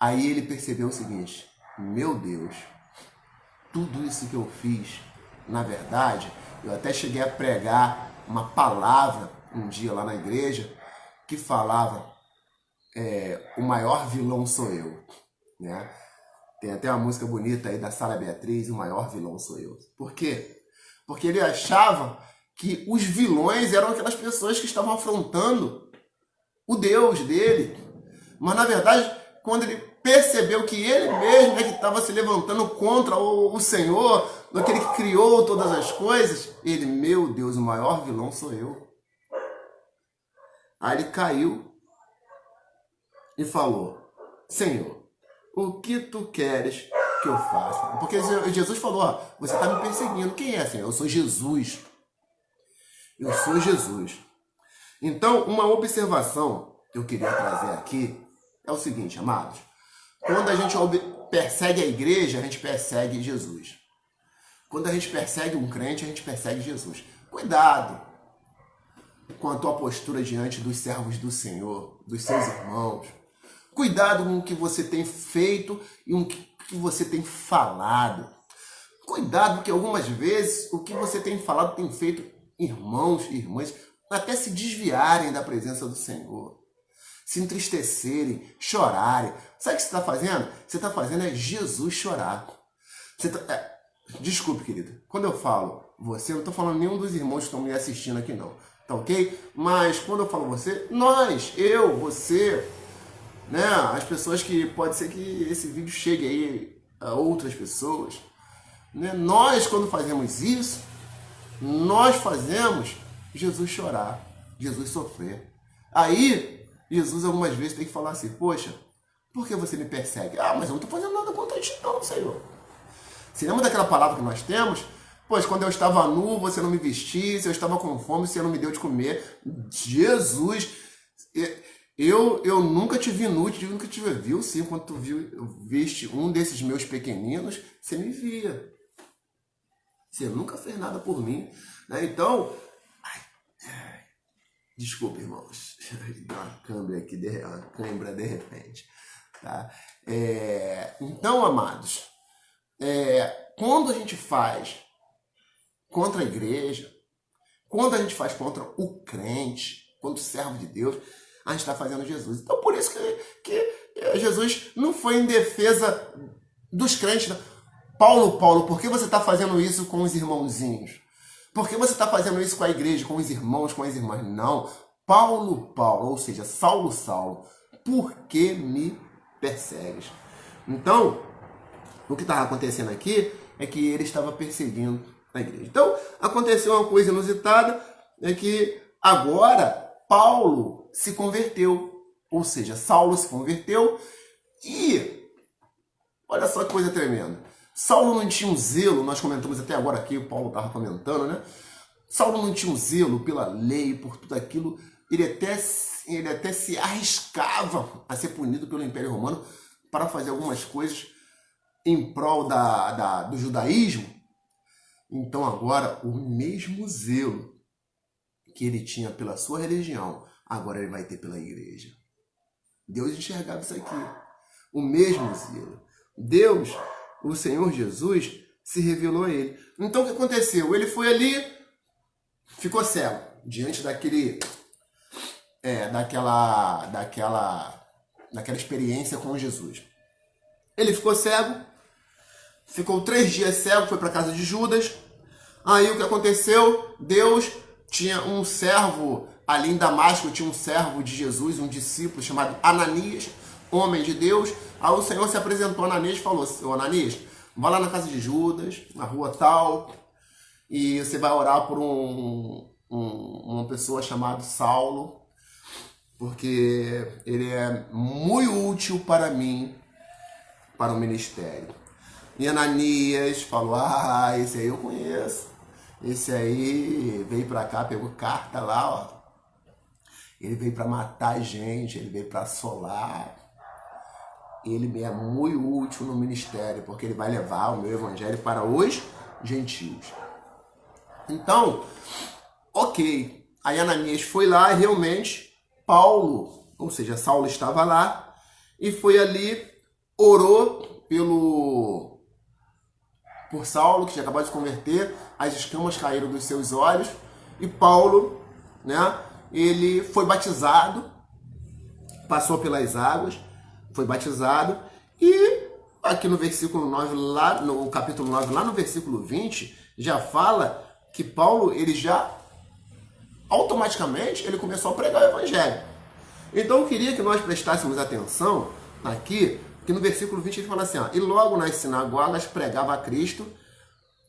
aí ele percebeu o seguinte: meu Deus, tudo isso que eu fiz, na verdade, eu até cheguei a pregar uma palavra um dia lá na igreja que falava: o maior vilão sou eu. Né? Tem até uma música bonita aí da Sara Beatriz: o maior vilão sou eu. Por quê? Porque ele achava que os vilões eram aquelas pessoas que estavam afrontando o Deus dele. Mas, na verdade, quando ele percebeu que ele mesmo é que estava se levantando contra o Senhor, aquele que criou todas as coisas. Ele, meu Deus, o maior vilão sou eu. Aí ele caiu e falou: Senhor, o que tu queres que eu faça? Porque Jesus falou: ó, você está me perseguindo. Quem é, Senhor? Eu sou Jesus. Eu sou Jesus. Então, uma observação que eu queria trazer aqui é o seguinte, amados. Quando a gente persegue a igreja, a gente persegue Jesus. Quando a gente persegue um crente, a gente persegue Jesus. Cuidado com a tua postura diante dos servos do Senhor, dos seus irmãos. Cuidado com o que você tem feito e o que você tem falado. Cuidado, porque algumas vezes o que você tem falado tem feito irmãos e irmãs até se desviarem da presença do Senhor, se entristecerem, chorarem. Sabe o que você está fazendo? Você está fazendo é Jesus chorar. Desculpe, querida, quando eu falo você, eu não estou falando nenhum dos irmãos que estão me assistindo aqui, não. Tá ok? Mas quando eu falo você, nós, eu, você, né? As pessoas que pode ser que esse vídeo chegue aí a outras pessoas, né? Nós, quando fazemos isso, nós fazemos Jesus chorar, Jesus sofrer. Aí, Jesus algumas vezes tem que falar assim: poxa, por que você me persegue? Ah, mas eu não estou fazendo nada contra ti não, Senhor. Você lembra daquela palavra que nós temos? Pois quando eu estava nu, você não me vestisse, eu estava com fome, você não me deu de comer. Jesus, eu nunca te vi nu, nunca te viu, sim, quando tu viste um desses meus pequeninos, você me via. Você nunca fez nada por mim, né? Então, desculpa, irmãos, dá uma câimbra de repente, tá? Então, amados, quando a gente faz contra a igreja, quando a gente faz contra o crente, contra o servo de Deus, a gente está fazendo Jesus. Então, por isso que Jesus não foi em defesa dos crentes, não. Paulo, por que você está fazendo isso com os irmãozinhos? Por que você está fazendo isso com a igreja, com os irmãos, com as irmãs? Não. Paulo, ou seja, Saulo, por que me persegues? Então, o que estava acontecendo aqui é que ele estava perseguindo a igreja. Então, aconteceu uma coisa inusitada, é que agora Paulo se converteu, ou seja, Saulo se converteu e olha só que coisa tremenda. Saulo não tinha um zelo, nós comentamos até agora aqui, o Paulo estava comentando, né? Saulo não tinha um zelo pela lei, por tudo aquilo, ele até se arriscava a ser punido pelo Império Romano para fazer algumas coisas em prol do judaísmo. Então agora, o mesmo zelo que ele tinha pela sua religião, agora ele vai ter pela igreja. Deus enxergava isso aqui. O mesmo zelo. Deus, o Senhor Jesus, se revelou a ele. Então o que aconteceu? Ele foi ali, ficou cego, diante daquela experiência com Jesus. Ele ficou cego, ficou 3 dias cego, foi para a casa de Judas. Aí o que aconteceu? Deus tinha um servo ali em Damasco, tinha um servo de Jesus, um discípulo chamado Ananias, homem de Deus. Aí o Senhor se apresentou a Ananias e falou: ô Ananias, vai lá na casa de Judas, na rua tal, e você vai orar por uma pessoa chamada Saulo, porque ele é muito útil para mim, para o ministério. E Ananias falou: ah, esse aí eu conheço. Esse aí veio para cá, pegou carta lá, ó. Ele veio para matar gente, ele veio para assolar. Ele é muito útil no ministério, porque ele vai levar o meu evangelho para os gentios. Então, ok. Aí Ananias foi lá e realmente Paulo, ou seja, Saulo estava lá e foi ali, orou por Saulo, que tinha acabado de se converter, as escamas caíram dos seus olhos, e Paulo, né, ele foi batizado, passou pelas águas, foi batizado, e aqui no versículo 9, lá no capítulo 9, lá no versículo 20, já fala que Paulo, ele já, automaticamente, ele começou a pregar o evangelho. Então eu queria que nós prestássemos atenção aqui que no versículo 20 ele fala assim, ó, e logo nas sinagogas pregava a Cristo,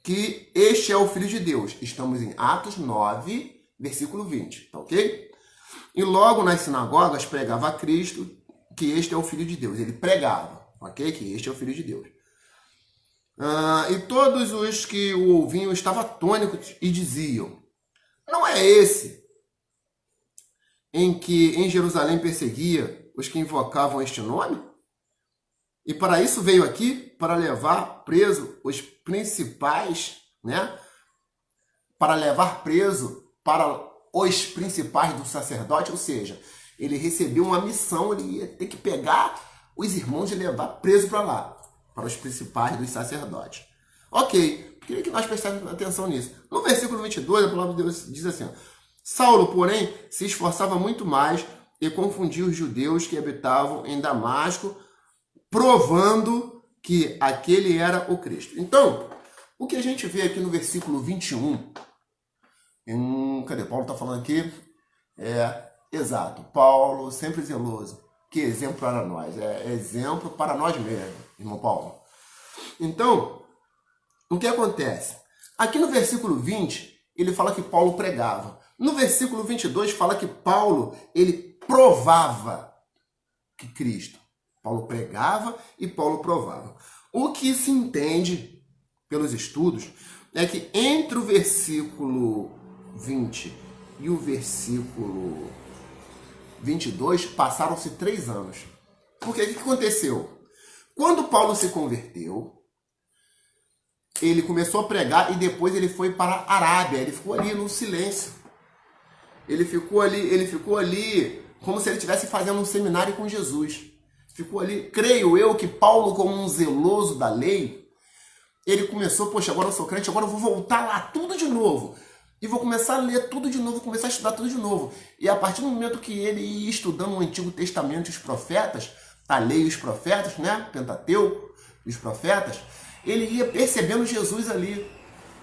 que este é o Filho de Deus. Estamos em Atos 9, versículo 20, tá ok? E logo nas sinagogas pregava a Cristo, que este é o Filho de Deus. Ele pregava, ok? Que este é o Filho de Deus. E todos os que o ouviam estavam atônitos e diziam, não é esse em que em Jerusalém perseguia os que invocavam este nome? E para isso veio aqui, para levar preso os principais, né? Para levar preso para os principais do sacerdote, ou seja, ele recebeu uma missão, ele ia ter que pegar os irmãos e levar preso para lá, para os principais dos sacerdotes. Ok, queria que nós prestássemos atenção nisso. No versículo 22, a palavra de Deus diz assim, ó, Saulo, porém, se esforçava muito mais e confundia os judeus que habitavam em Damasco, provando que aquele era o Cristo. Então, o que a gente vê aqui no versículo 21, cadê? Paulo está falando aqui, exato, Paulo sempre zeloso. Que exemplo para nós, é exemplo para nós mesmos, irmão Paulo. Então, o que acontece? Aqui no versículo 20, ele fala que Paulo pregava. No versículo 22, fala que Paulo, ele provava que Cristo. Paulo pregava e Paulo provava. O que se entende pelos estudos é que entre o versículo 20 e o versículo 22 passaram-se 3 anos. Porque o que aconteceu? Quando Paulo se converteu, ele começou a pregar e depois ele foi para a Arábia. Ele ficou ali no silêncio. Ele ficou ali como se ele estivesse fazendo um seminário com Jesus. Ficou ali, creio eu, que Paulo, como um zeloso da lei, ele começou, poxa, agora eu sou crente, agora eu vou voltar lá tudo de novo. E vou começar a ler tudo de novo, começar a estudar tudo de novo. E a partir do momento que ele ia estudando o Antigo Testamento e os profetas, a lei e os profetas, né? Pentateuco e os profetas, ele ia percebendo Jesus ali.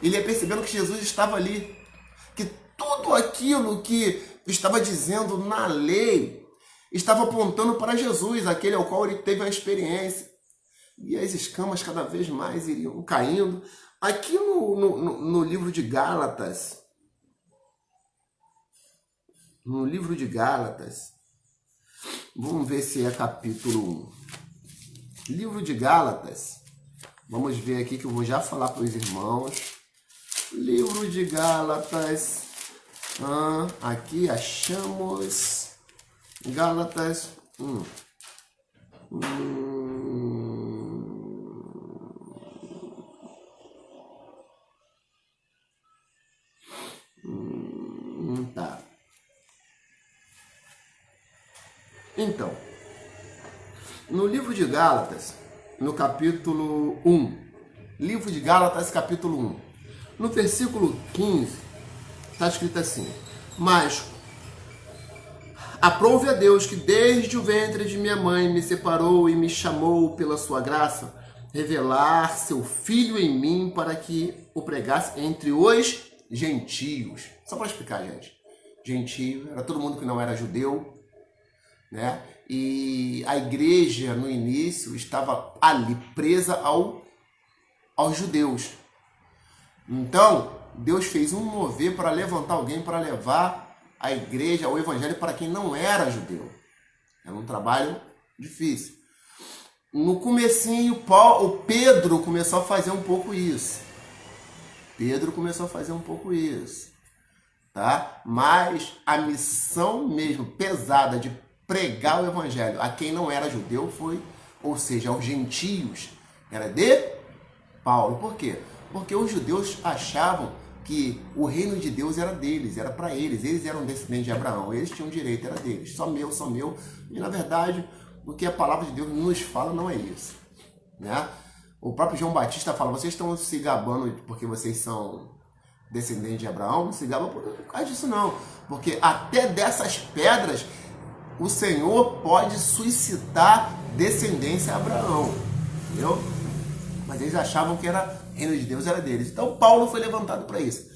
Ele ia percebendo que Jesus estava ali. Que tudo aquilo que estava dizendo na lei estava apontando para Jesus, aquele ao qual ele teve a experiência. E as escamas cada vez mais iriam caindo. Aqui no livro de Gálatas, vamos ver se é capítulo 1. Livro de Gálatas, vamos ver aqui que eu vou já falar para os irmãos. Livro de Gálatas, aqui achamos Gálatas 1. Tá. Então, no livro de Gálatas, no capítulo 1, livro de Gálatas, capítulo 1, no versículo 15, está escrito assim, mas aprove a Deus que desde o ventre de minha mãe me separou e me chamou pela sua graça, revelar seu Filho em mim para que o pregasse entre os gentios. Só para explicar, gente. Gentio era todo mundo que não era judeu, né? E a igreja, no início, estava ali presa aos judeus. Então, Deus fez um mover para levantar alguém para levar a igreja, o evangelho para quem não era judeu. Era um trabalho difícil. No comecinho, o Pedro começou a fazer um pouco isso. Tá? Mas a missão mesmo pesada de pregar o evangelho a quem não era judeu foi, ou seja, aos gentios, era de Paulo. Por quê? Porque os judeus achavam que o reino de Deus era deles, era para eles. Eles eram descendentes de Abraão, eles tinham direito, era deles. Só meu. E na verdade, o que a palavra de Deus nos fala não é isso, né? O próprio João Batista fala, vocês estão se gabando porque vocês são descendentes de Abraão? Não se gabam por causa disso não. Porque até dessas pedras, o Senhor pode suscitar descendência a Abraão. Entendeu? Mas eles achavam que era reino de Deus, era deles. Então Paulo foi levantado para isso,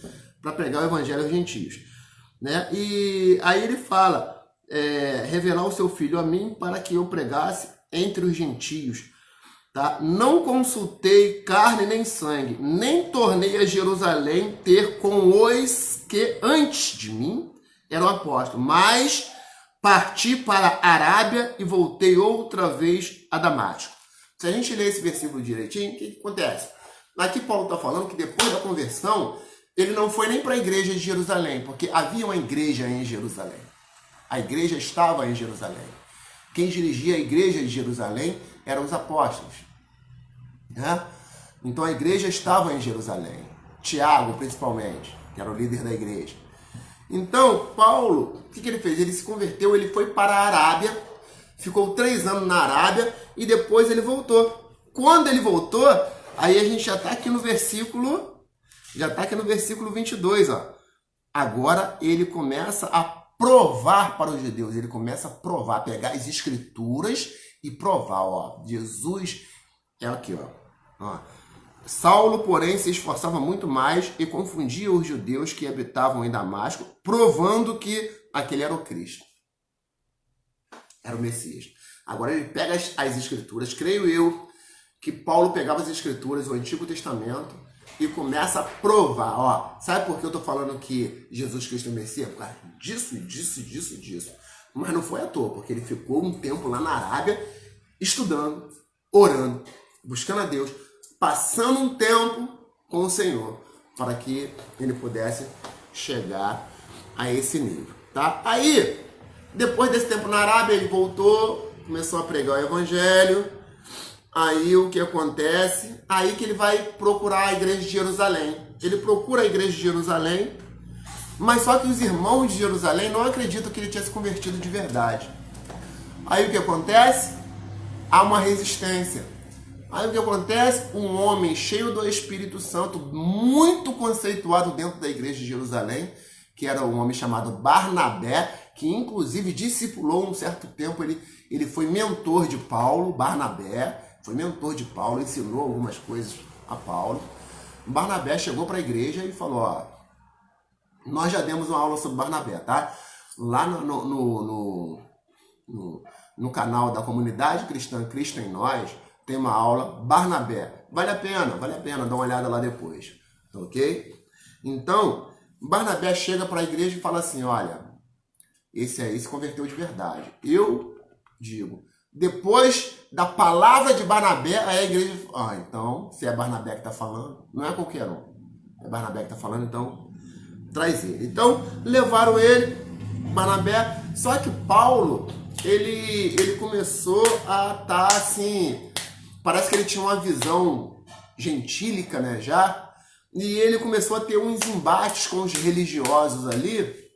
para pregar o evangelho aos gentios, né? E aí ele fala, revelar o seu Filho a mim para que eu pregasse entre os gentios, tá? Não consultei carne nem sangue, nem tornei a Jerusalém ter com os que antes de mim eram apóstolos, mas parti para a Arábia e voltei outra vez a Damasco. Se a gente ler esse versículo direitinho, o que acontece? Aqui Paulo está falando que depois da conversão, ele não foi nem para a igreja de Jerusalém, porque havia uma igreja em Jerusalém. A igreja estava em Jerusalém. Quem dirigia a igreja de Jerusalém eram os apóstolos. Né? Então a igreja estava em Jerusalém. Tiago, principalmente, que era o líder da igreja. Então, Paulo, o que ele fez? Ele se converteu, ele foi para a Arábia, ficou 3 anos na Arábia e depois ele voltou. Quando ele voltou, aí a gente já está aqui no versículo 22, ó. Agora ele começa a provar para os judeus, ele começa a provar, pegar as escrituras e provar, ó. Jesus é aqui, ó. Saulo, porém, se esforçava muito mais e confundia os judeus que habitavam em Damasco, provando que aquele era o Cristo. Era o Messias. Agora ele pega as escrituras, creio eu, que Paulo pegava as escrituras do Antigo Testamento e começa a provar, ó. Sabe por que eu tô falando que Jesus Cristo é o Messias? Por causa disso. Mas não foi à toa, porque ele ficou um tempo lá na Arábia estudando, orando, buscando a Deus, passando um tempo com o Senhor, para que ele pudesse chegar a esse nível, tá? Aí, depois desse tempo na Arábia, ele voltou, começou a pregar o Evangelho. Aí o que acontece? Aí que ele vai procurar a igreja de Jerusalém. Ele procura a igreja de Jerusalém, mas só que os irmãos de Jerusalém não acreditam que ele tinha se convertido de verdade. Aí o que acontece? Há uma resistência. Aí o que acontece? Um homem cheio do Espírito Santo, muito conceituado dentro da igreja de Jerusalém, que era um homem chamado Barnabé, que inclusive discipulou um certo tempo, ele foi mentor de Paulo. Barnabé foi mentor de Paulo, ensinou algumas coisas a Paulo. Barnabé chegou para a igreja e falou, ó, nós já demos uma aula sobre Barnabé, tá? Lá no canal da comunidade cristã Cristo em Nós, tem uma aula Barnabé. Vale a pena, dá uma olhada lá depois, ok? Então, Barnabé chega para a igreja e fala assim, olha, esse aí se converteu de verdade. Eu digo, depois da palavra de Barnabé, aí a igreja... então, se é Barnabé que está falando, não é qualquer um. É Barnabé que está falando, então, traz ele. Então, levaram ele, Barnabé, só que Paulo, ele começou a estar assim... Parece que ele tinha uma visão gentílica, né, já. E ele começou a ter uns embates com os religiosos ali,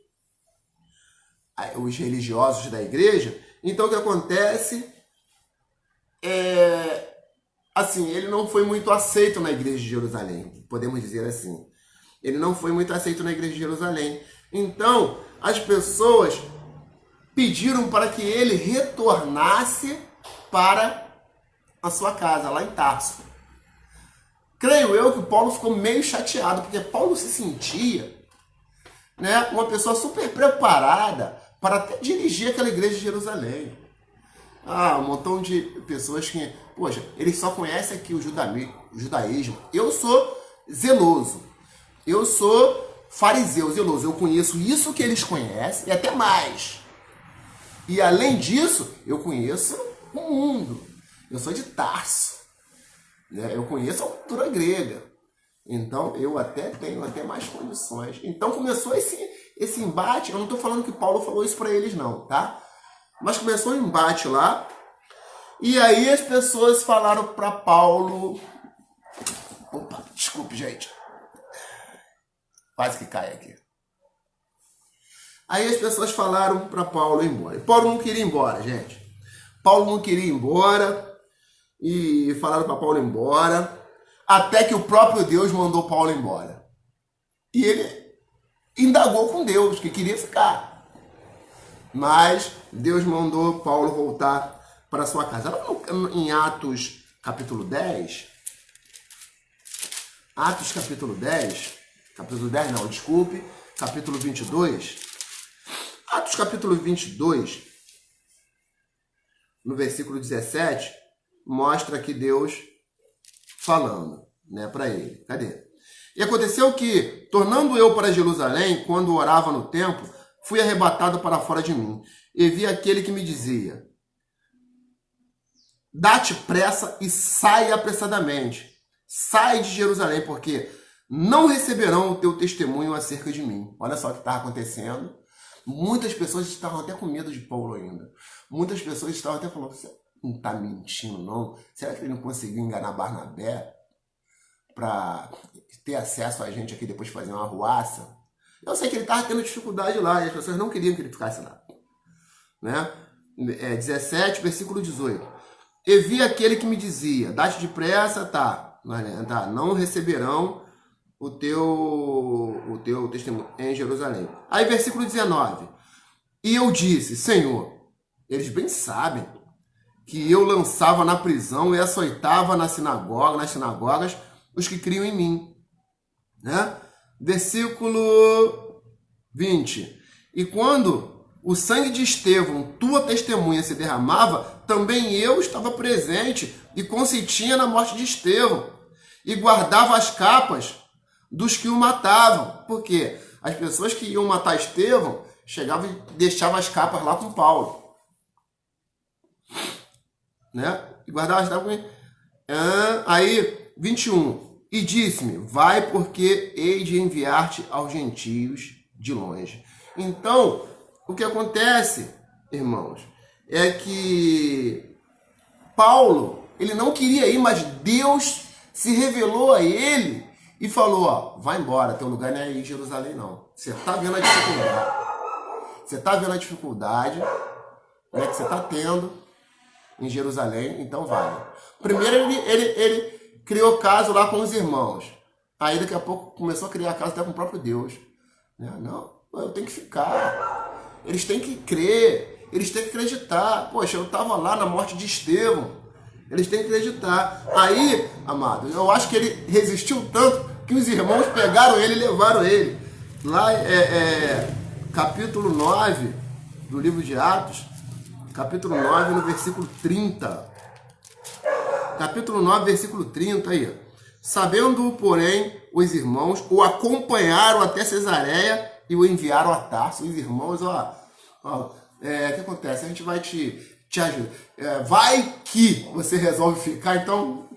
os religiosos da igreja. Então o que acontece assim, ele não foi muito aceito na igreja de Jerusalém, podemos dizer assim. Ele não foi muito aceito na igreja de Jerusalém. Então as pessoas pediram para que ele retornasse para a sua casa, lá em Tarso. Creio eu que Paulo ficou meio chateado, porque Paulo se sentia, né, uma pessoa super preparada para até dirigir aquela igreja de Jerusalém. Um montão de pessoas que, poxa, eles só conhecem aqui o judaísmo. Eu sou zeloso, eu sou fariseu zeloso, eu conheço isso que eles conhecem e até mais. E além disso, eu conheço o mundo. Eu sou de Tarso, né? Eu conheço a cultura grega, então eu até tenho mais condições. Então começou esse embate. Eu não estou falando que Paulo falou isso para eles não, tá? Mas começou um embate lá, e aí as pessoas falaram para Paulo... Opa, desculpe, gente. Quase que cai aqui. Aí as pessoas falaram para Paulo ir embora. E Paulo não queria ir embora, gente. Paulo não queria ir embora. E falaram para Paulo ir embora, até que o próprio Deus mandou Paulo embora. E ele indagou com Deus, que queria ficar. Mas Deus mandou Paulo voltar para sua casa. Lá em Atos capítulo 10, capítulo 22, Atos capítulo 22, no versículo 17, mostra aqui Deus falando, né, para ele. Cadê? E aconteceu que, tornando eu para Jerusalém, quando orava no templo, fui arrebatado para fora de mim, e vi aquele que me dizia: dá-te pressa e sai apressadamente. Sai de Jerusalém, porque não receberão o teu testemunho acerca de mim. Olha só o que estava acontecendo. Muitas pessoas estavam até com medo de Paulo ainda. Muitas pessoas estavam até falando: você não está mentindo, não? Será que ele não conseguiu enganar Barnabé para ter acesso a gente aqui depois de fazer uma arruaça? Eu sei que ele estava tendo dificuldade lá e as pessoas não queriam que ele ficasse lá. Né? 17, versículo 18. E vi aquele que me dizia: dá-te depressa, não receberão o teu testemunho em Jerusalém. Aí versículo 19. E eu disse: Senhor, eles bem sabem que eu lançava na prisão e açoitava nas sinagogas os que criam em mim. Né? Versículo 20. E quando o sangue de Estevão, tua testemunha, se derramava, também eu estava presente e consentia na morte de Estevão, e guardava as capas dos que o matavam. Porque as pessoas que iam matar Estevão chegavam e deixavam as capas lá com Paulo. Né? E guardava as capas. Aí, 21. E disse-me: vai, porque hei de enviar-te aos gentios de longe. Então, o que acontece, irmãos, é que Paulo, ele não queria ir, mas Deus se revelou a ele e falou: ó, vai embora, teu lugar não é em Jerusalém, não. Você está vendo a dificuldade. Você está vendo a dificuldade, né, que você está tendo em Jerusalém, então vai. Primeiro ele criou caso lá com os irmãos. Aí daqui a pouco começou a criar caso até com o próprio Deus. Não, eu tenho que ficar. Eles têm que crer, eles têm que acreditar. Poxa, eu estava lá na morte de Estevão. Eles têm que acreditar. Aí, amado, eu acho que ele resistiu tanto que os irmãos pegaram ele e levaram ele. Lá capítulo 9 do livro de Atos, capítulo 9, no versículo 30. Capítulo 9, versículo 30 aí. Sabendo, porém, os irmãos o acompanharam até Cesareia e o enviaram a Tarso. Os irmãos, o que acontece? A gente vai te ajudar. Vai que você resolve ficar, então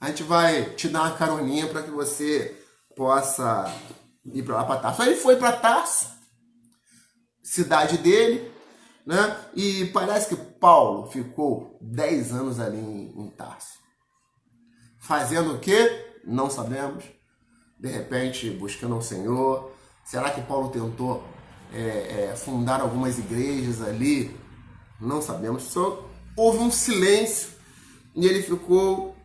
a gente vai te dar uma caroninha para que você possa ir para lá, para Tarso. Aí ele foi para Tarso, cidade dele, né? E parece que Paulo ficou 10 anos ali em Tarso. Fazendo o quê? Não sabemos. De repente, buscando o Senhor. Será que Paulo tentou fundar algumas igrejas ali? Não sabemos. Só houve um silêncio e ele ficou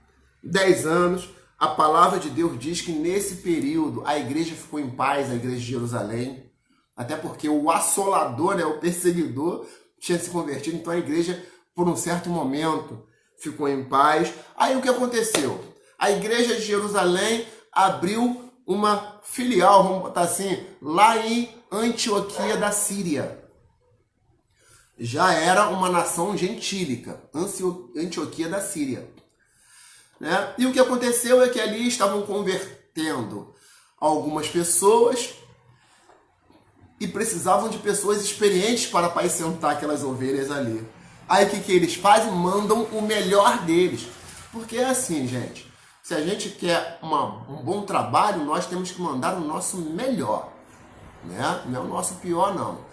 10 anos. A palavra de Deus diz que nesse período a igreja ficou em paz, a igreja de Jerusalém. Até porque o assolador, o perseguidor, tinha se convertido. Então a igreja, por um certo momento, ficou em paz. Aí o que aconteceu? A igreja de Jerusalém abriu uma filial, vamos botar assim, lá em Antioquia da Síria. Já era uma nação gentílica, Antioquia da Síria. Né? E o que aconteceu é que ali estavam convertendo algumas pessoas e precisavam de pessoas experientes para apacentar aquelas ovelhas ali. Aí o que eles fazem? Mandam o melhor deles. Porque é assim, gente. Se a gente quer um bom trabalho, nós temos que mandar o nosso melhor. Né? Não é o nosso pior, não.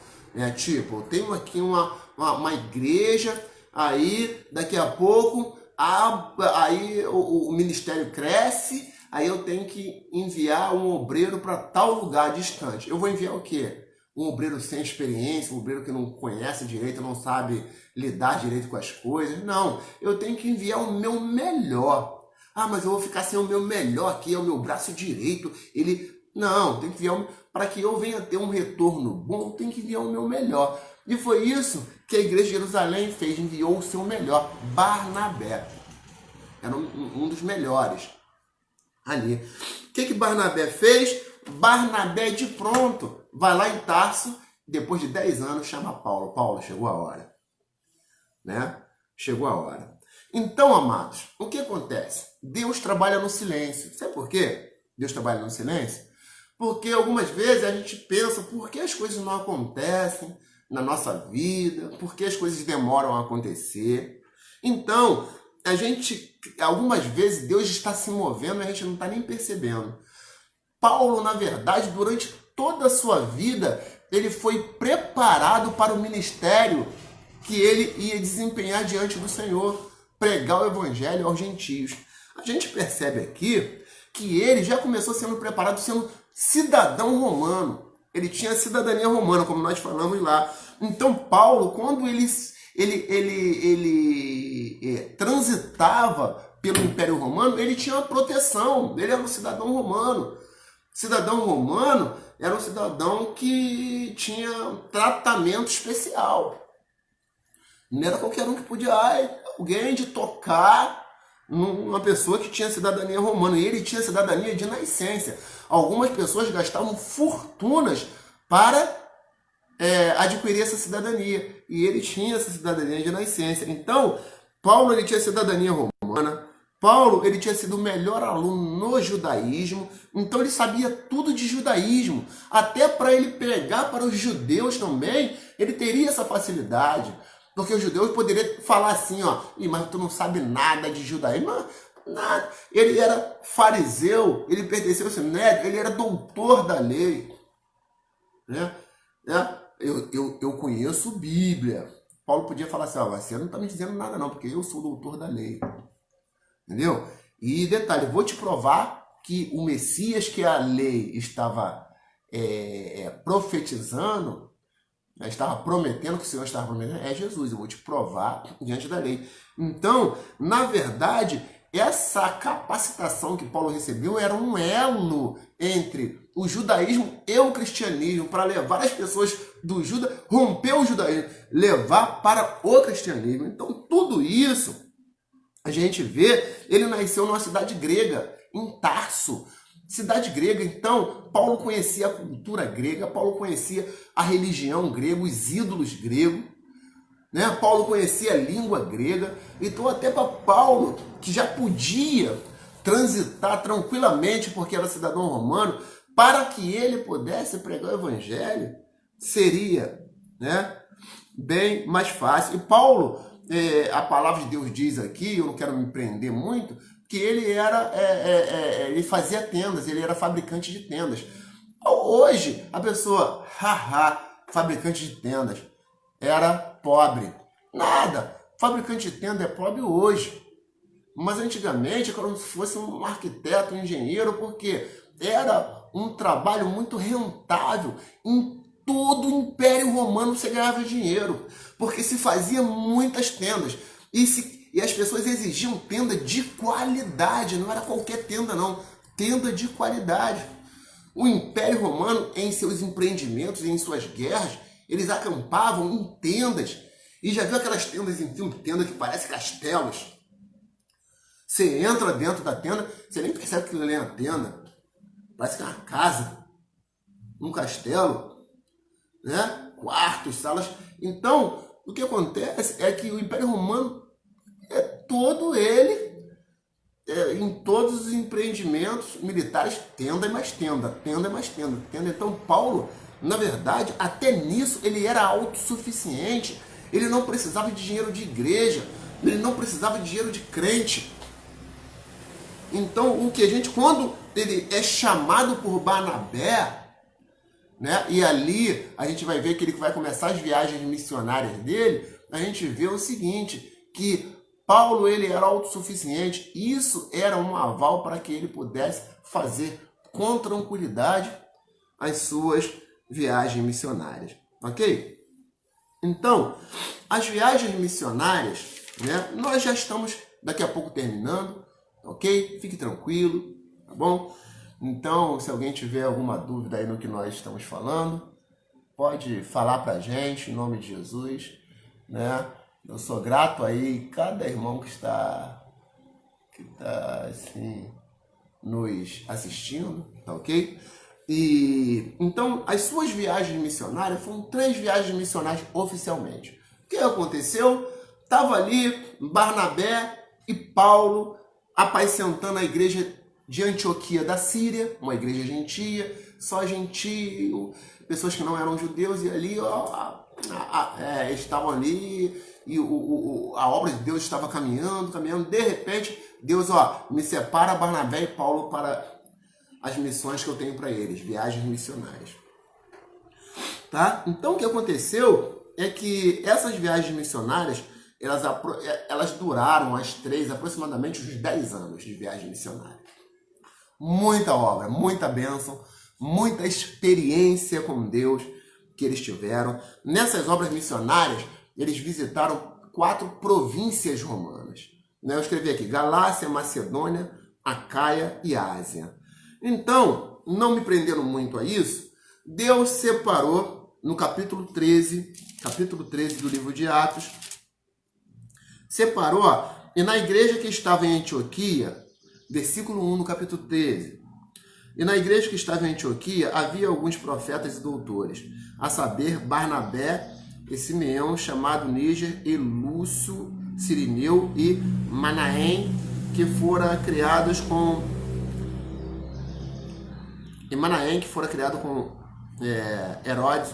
Tipo, eu tenho aqui uma igreja, aí daqui a pouco aí o ministério cresce, aí eu tenho que enviar um obreiro para tal lugar distante. Eu vou enviar o quê? Um obreiro sem experiência, um obreiro que não conhece direito, não sabe lidar direito com as coisas. Não, eu tenho que enviar o meu melhor. Ah, mas eu vou ficar sem o meu melhor aqui, é o meu braço direito. Não, tem que enviar para que eu venha ter um retorno bom, tem que enviar o meu melhor. E foi isso que a igreja de Jerusalém fez, enviou o seu melhor, Barnabé. Era um dos melhores ali. O que Barnabé fez? Barnabé de pronto vai lá em Tarso, depois de 10 anos chama Paulo. Paulo, chegou a hora. Né? chegou a hora. Então, amados, o que acontece? Deus trabalha no silêncio. Sabe por quê? Deus trabalha no silêncio? Porque algumas vezes a gente pensa por que as coisas não acontecem na nossa vida, por que as coisas demoram a acontecer. Então, algumas vezes Deus está se movendo e a gente não está nem percebendo. Paulo, na verdade, durante toda a sua vida, ele foi preparado para o ministério que ele ia desempenhar diante do Senhor, pregar o evangelho aos gentios. A gente percebe aqui que ele já começou sendo preparado sendo cidadão romano. Ele tinha cidadania romana, como nós falamos lá. Então, Paulo, quando ele transitava pelo Império Romano, ele tinha uma proteção. Ele era um cidadão romano. Cidadão romano era um cidadão que tinha tratamento especial. Não era qualquer um que podia, alguém de tocar uma pessoa que tinha cidadania romana. E ele tinha cidadania de nascença. Algumas pessoas gastavam fortunas para adquirir essa cidadania. E ele tinha essa cidadania de nascença. Então, Paulo ele tinha cidadania romana. Paulo ele tinha sido o melhor aluno no judaísmo. Então, ele sabia tudo de judaísmo. Até para ele pregar para os judeus também, ele teria essa facilidade. Porque os judeus poderiam falar assim, mas tu não sabe nada de judaísmo. Nada. Ele era fariseu, ele pertenceu ao Sinédrio, ele era doutor da lei. Eu conheço Bíblia. Paulo podia falar assim, você não está me dizendo nada não, porque eu sou doutor da lei. Entendeu? E detalhe, vou te provar que o Messias que a lei estava profetizando, estava prometendo, que o Senhor estava prometendo, é Jesus. Eu vou te provar diante da lei. Então, na verdade, essa capacitação que Paulo recebeu era um elo entre o judaísmo e o cristianismo para levar as pessoas do romper o judaísmo, levar para o cristianismo. Então, tudo isso a gente vê, ele nasceu numa cidade grega, em Tarso. Cidade grega, então, Paulo conhecia a cultura grega, Paulo conhecia a religião grega, os ídolos gregos, né? Paulo conhecia a língua grega, então até para Paulo, que já podia transitar tranquilamente, porque era cidadão romano, para que ele pudesse pregar o evangelho, seria, bem mais fácil. E Paulo, a palavra de Deus diz aqui, eu não quero me prender muito, que ele ele fazia tendas, ele era fabricante de tendas. Hoje, a pessoa, fabricante de tendas, era pobre. Nada, fabricante de tenda é pobre hoje. Mas antigamente, era como se fosse um arquiteto, um engenheiro, porque era um trabalho muito rentável. Em todo o Império Romano você ganhava dinheiro, porque se fazia muitas tendas. E as pessoas exigiam tenda de qualidade, não era qualquer tenda não, tenda de qualidade. O Império Romano, em seus empreendimentos, em suas guerras, eles acampavam em tendas. E já viu aquelas tendas em filme, tenda que parece castelos? Você entra dentro da tenda, você nem percebe que ali é uma tenda. Parece que é uma casa, um castelo, quartos, salas. Então, o que acontece é que o Império Romano todo ele, em todos os empreendimentos militares, tenda e mais tenda, tenda e mais tenda, tenda. Então Paulo, na verdade, até nisso ele era autossuficiente, ele não precisava de dinheiro de igreja, ele não precisava de dinheiro de crente. Então quando ele é chamado por Barnabé, e ali a gente vai ver que ele vai começar as viagens missionárias dele, a gente vê o seguinte, que Paulo ele era autossuficiente. Isso era um aval para que ele pudesse fazer com tranquilidade as suas viagens missionárias. Ok? Então, as viagens missionárias, nós já estamos daqui a pouco terminando. Ok? Fique tranquilo, tá bom? Então, se alguém tiver alguma dúvida aí no que nós estamos falando, pode falar pra gente, em nome de Jesus, Eu sou grato aí cada irmão que está assim, nos assistindo, tá ok? E então, as suas viagens missionárias foram 3 viagens missionárias oficialmente. O que aconteceu? estava ali Barnabé e Paulo apacentando a igreja de Antioquia da Síria, uma igreja gentia, só gentio, pessoas que não eram judeus, e ali estavam ali, e a obra de Deus estava caminhando, de repente, Deus, me separa Barnabé e Paulo para as missões que eu tenho para eles, viagens missionárias. Tá? Então, o que aconteceu é que essas viagens missionárias, elas duraram as 3, aproximadamente uns 10 anos de viagem missionária. Muita obra, muita bênção, muita experiência com Deus que eles tiveram. Nessas obras missionárias, eles visitaram 4 províncias romanas. Eu escrevi aqui: Galácia, Macedônia, Acaia e Ásia. Então, não me prendendo muito a isso, Deus separou no capítulo 13 do livro de Atos, separou, e na igreja que estava em Antioquia, versículo 1 no capítulo 13, e na igreja que estava em Antioquia havia alguns profetas e doutores, a saber, Barnabé e Simeão, chamado Níger, e Lúcio, Cirineu e Manaém, que fora criado com Herodes,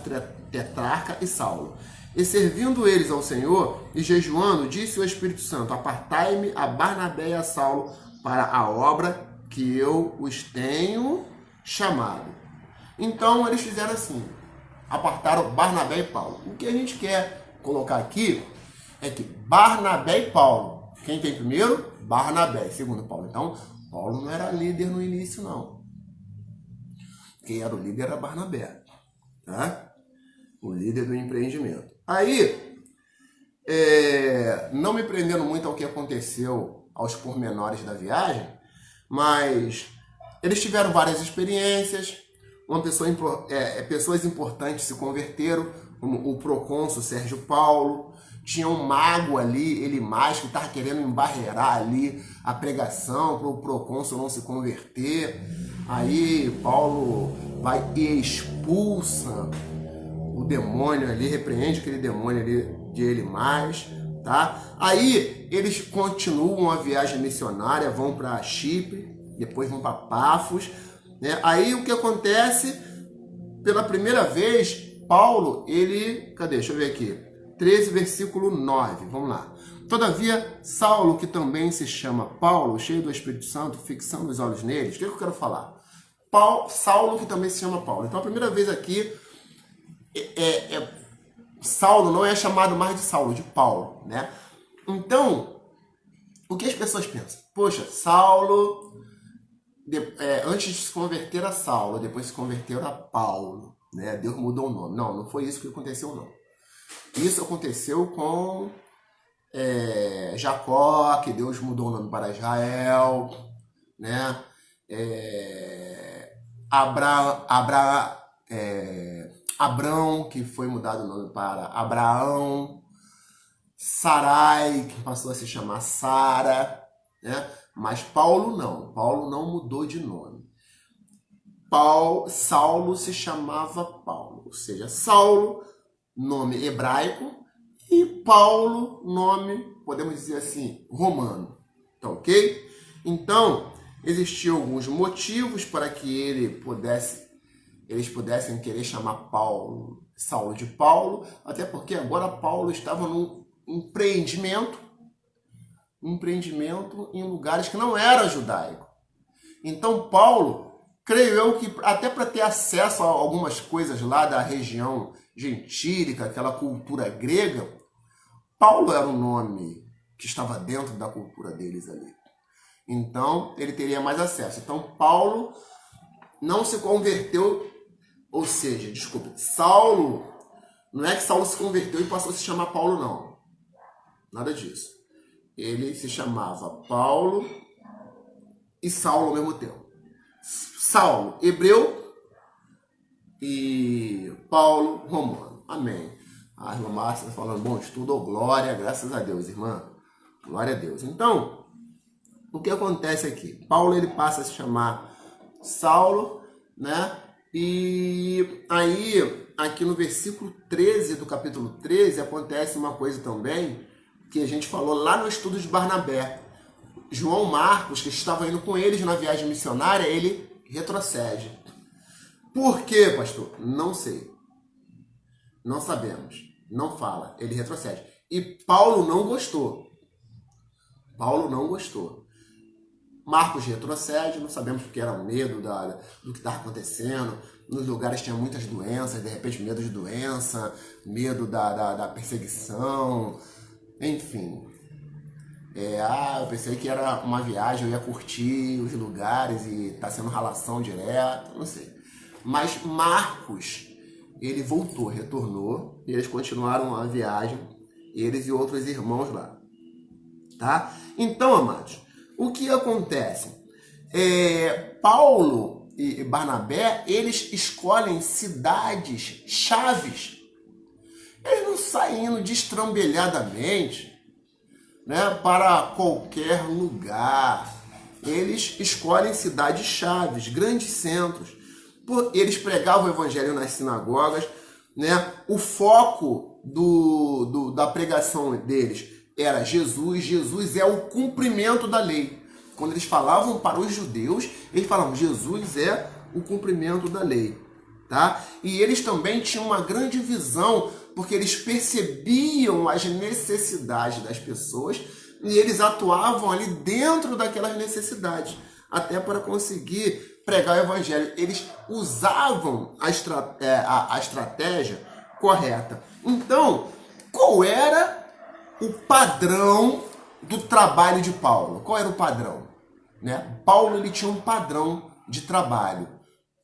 tetrarca, e Saulo. E servindo eles ao Senhor e jejuando, disse o Espírito Santo: apartai-me a Barnabé e a Saulo para a obra que eu os tenho chamado. Então eles fizeram assim, apartaram Barnabé e Paulo. O que a gente quer colocar aqui é que Barnabé e Paulo, quem tem primeiro? Barnabé, segundo Paulo. Então, Paulo não era líder no início, não. Quem era o líder era Barnabé, tá? O líder do empreendimento. Aí, não me prendendo muito ao que aconteceu, aos pormenores da viagem, mas eles tiveram várias experiências, pessoas importantes se converteram, como o procônsul Sérgio Paulo, tinha um mago ali, Elimás, que estava querendo embarrear ali a pregação para o procônsul não se converter. Aí Paulo vai e expulsa o demônio ali, repreende aquele demônio ali de Elimás, tá? Aí eles continuam a viagem missionária, vão para Chipre, depois vão para Pafos, né? Aí o que acontece? Pela primeira vez, Paulo, deixa eu ver aqui, 13, versículo 9, vamos lá. Todavia, Saulo, que também se chama Paulo, cheio do Espírito Santo, fixando os olhos neles, o que eu quero falar? Saulo, que também se chama Paulo. Então, a primeira vez aqui, Saulo não é chamado mais de Saulo, de Paulo, né? Então, o que as pessoas pensam? Poxa, Saulo, antes de se converter a Saulo, depois se converteu a Paulo, né? Deus mudou o nome. Não foi isso que aconteceu, não. Isso aconteceu com Jacó, que Deus mudou o nome para Israel, né? Abrão, que foi mudado o nome para Abraão, Sarai, que passou a se chamar Sara, né? Mas Paulo não mudou de nome. Saulo se chamava Paulo, ou seja, Saulo, nome hebraico, e Paulo, nome, podemos dizer assim, romano, tá ok? Então, existiam alguns motivos para que eles pudessem querer chamar Saulo de Paulo, até porque agora Paulo estava num empreendimento em lugares que não era judaico. Então Paulo, creio eu que até para ter acesso a algumas coisas lá da região gentílica, aquela cultura grega, Paulo era um nome que estava dentro da cultura deles ali. Então ele teria mais acesso. Então Paulo não se converteu, ou seja, Saulo, não é que Saulo se converteu e passou a se chamar Paulo, não. Nada disso. Ele se chamava Paulo e Saulo ao mesmo tempo. Saulo, hebreu, e Paulo, romano. Amém. A irmã Márcia está falando, bom estudo, glória, graças a Deus, irmã. Glória a Deus. Então, o que acontece aqui? Paulo, ele passa a se chamar Saulo, né? E aí, aqui no versículo 13 do capítulo 13, acontece uma coisa também que a gente falou lá no estudo de Barnabé. João Marcos, que estava indo com eles na viagem missionária, ele retrocede. Por quê, pastor? Não sei. Não sabemos. Não fala. Ele retrocede. E Paulo não gostou. Paulo não gostou. Marcos retrocede, não sabemos porque era o medo do que estava acontecendo. Nos lugares tinha muitas doenças, de repente medo de doença, medo da perseguição, enfim. Eu pensei que era uma viagem, eu ia curtir os lugares e tá sendo relação direta, não sei. Mas Marcos, ele voltou, retornou, e eles continuaram a viagem, eles e outros irmãos lá. Tá? Então, amados, o que acontece? Paulo e Barnabé, eles escolhem cidades chaves. Eles não saem indo destrambelhadamente, né, para qualquer lugar. Eles escolhem cidades chaves, grandes centros. Eles pregavam o evangelho nas sinagogas, né? O foco da pregação deles era Jesus. Jesus é o cumprimento da lei. Quando eles falavam para os judeus, eles falavam, Jesus é o cumprimento da lei. Tá? E eles também tinham uma grande visão, porque eles percebiam as necessidades das pessoas e eles atuavam ali dentro daquelas necessidades, até para conseguir pregar o evangelho. Eles usavam a estratégia correta. Então, qual era o padrão do trabalho de Paulo? Qual era o padrão? Né? Paulo ele tinha um padrão de trabalho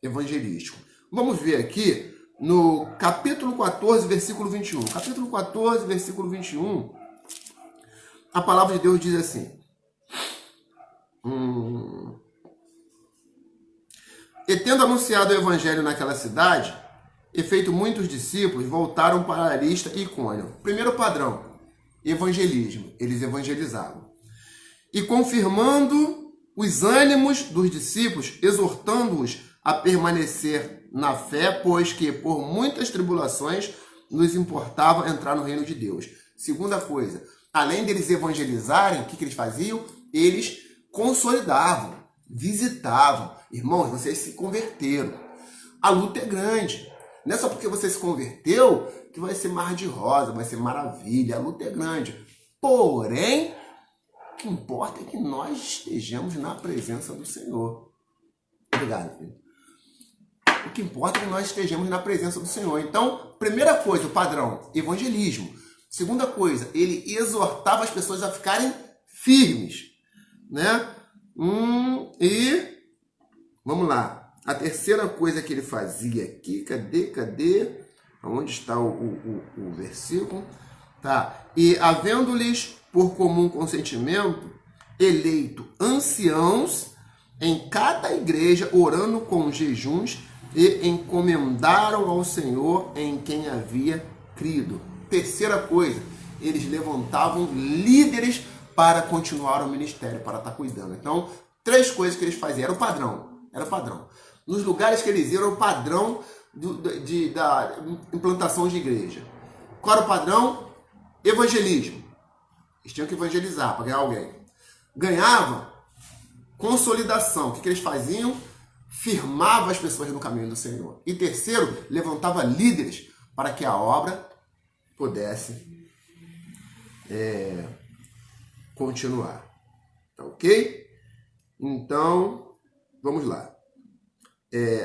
evangelístico. Vamos ver aqui no capítulo 14, versículo 21. Capítulo 14, versículo 21, a palavra de Deus diz assim: E tendo anunciado o evangelho naquela cidade, e feito muitos discípulos, voltaram para Lista e Icônio. Primeiro padrão, evangelismo. Eles evangelizavam. E confirmando os ânimos dos discípulos, exortando-os a permanecer na fé, pois que por muitas tribulações nos importava entrar no reino de Deus. Segunda coisa, além deles evangelizarem, o que eles faziam? Eles consolidavam, visitavam. Irmãos, vocês se converteram. A luta é grande. Não é só porque você se converteu que vai ser mar de rosa, vai ser maravilha. A luta é grande. Porém, o que importa é que nós estejamos na presença do Senhor. Obrigado, filho. O que importa é que nós estejamos na presença do Senhor. Então, primeira coisa, o padrão, evangelismo. Segunda coisa, ele exortava as pessoas a ficarem firmes, né? E vamos lá. A terceira coisa que ele fazia aqui, cadê? Onde está o versículo? Tá. E havendo-lhes por comum consentimento eleito anciãos em cada igreja, orando com jejuns, e encomendaram ao Senhor em quem havia crido. Terceira coisa, eles levantavam líderes para continuar o ministério, para estar cuidando. Então, três coisas que eles faziam. Era o padrão. Nos lugares que eles iam, era o padrão da implantação de igreja. Qual era o padrão? Evangelismo. Eles tinham que evangelizar para ganhar alguém. Ganhava consolidação. O que eles faziam? Firmava as pessoas no caminho do Senhor. E terceiro, levantava líderes para que a obra pudesse continuar. Tá ok? Então, vamos lá.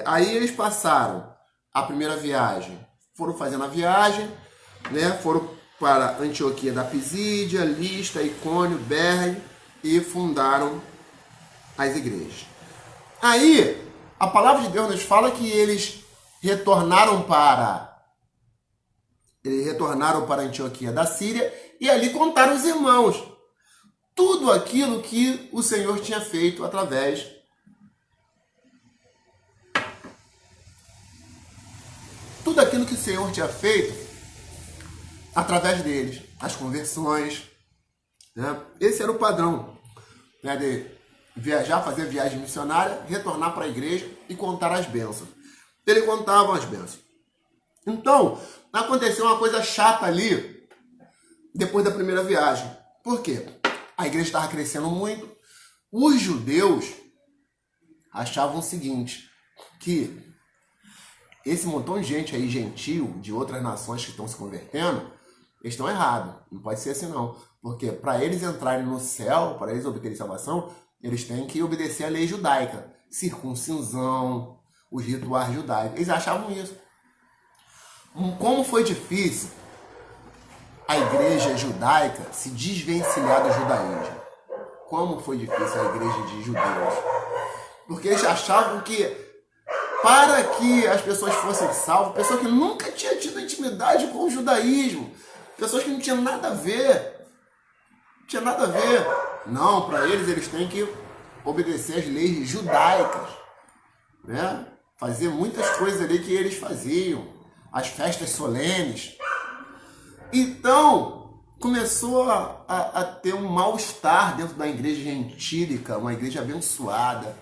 Aí eles passaram a primeira viagem, foram fazendo a viagem, né? Foram para Antioquia da Pisídia, Lista, Icônio, Berge e fundaram as igrejas. Aí, a palavra de Deus nos fala que eles retornaram para Antioquia da Síria e ali contaram os irmãos tudo aquilo que o Senhor tinha feito através deles, as conversões, né? Esse era o padrão, né, de viajar, fazer viagem missionária, retornar para a igreja e contar as bênçãos. Ele contava as bênçãos. Então, aconteceu uma coisa chata ali depois da primeira viagem. Por quê? A igreja estava crescendo muito. Os judeus achavam o seguinte, que esse montão de gente aí, gentil, de outras nações que estão se convertendo, eles estão errados. Não pode ser assim, não. Porque para eles entrarem no céu, para eles obterem salvação, eles têm que obedecer a lei judaica. Circuncisão, os rituais judaicos. Eles achavam isso. Como foi difícil a igreja judaica se desvencilhar do judaísmo. Como foi difícil a igreja de judeus. Porque eles achavam que, para que as pessoas fossem salvas, pessoas que nunca tinham tido intimidade com o judaísmo, pessoas que não tinham nada a ver, não, para eles têm que obedecer às leis judaicas, né? Fazer muitas coisas ali que eles faziam, as festas solenes. Então, começou a ter um mal-estar dentro da igreja gentílica, uma igreja abençoada.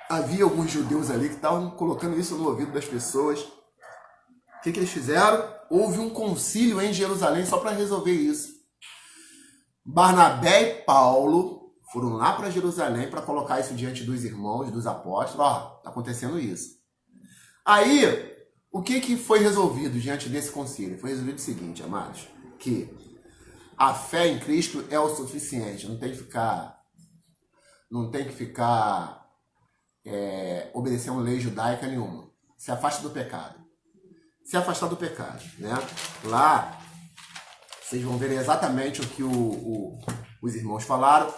Havia alguns judeus ali que estavam colocando isso no ouvido das pessoas. O que eles fizeram? Houve um concílio em Jerusalém só para resolver isso. Barnabé e Paulo foram lá para Jerusalém para colocar isso diante dos irmãos, dos apóstolos. Ó, está acontecendo isso. Aí, o que foi resolvido diante desse concílio? Foi resolvido o seguinte, amados, que a fé em Cristo é o suficiente, não tem que ficar obedecendo lei judaica nenhuma. Se afasta do pecado. Se afastar do pecado, né? Lá, vocês vão ver exatamente o que os irmãos falaram.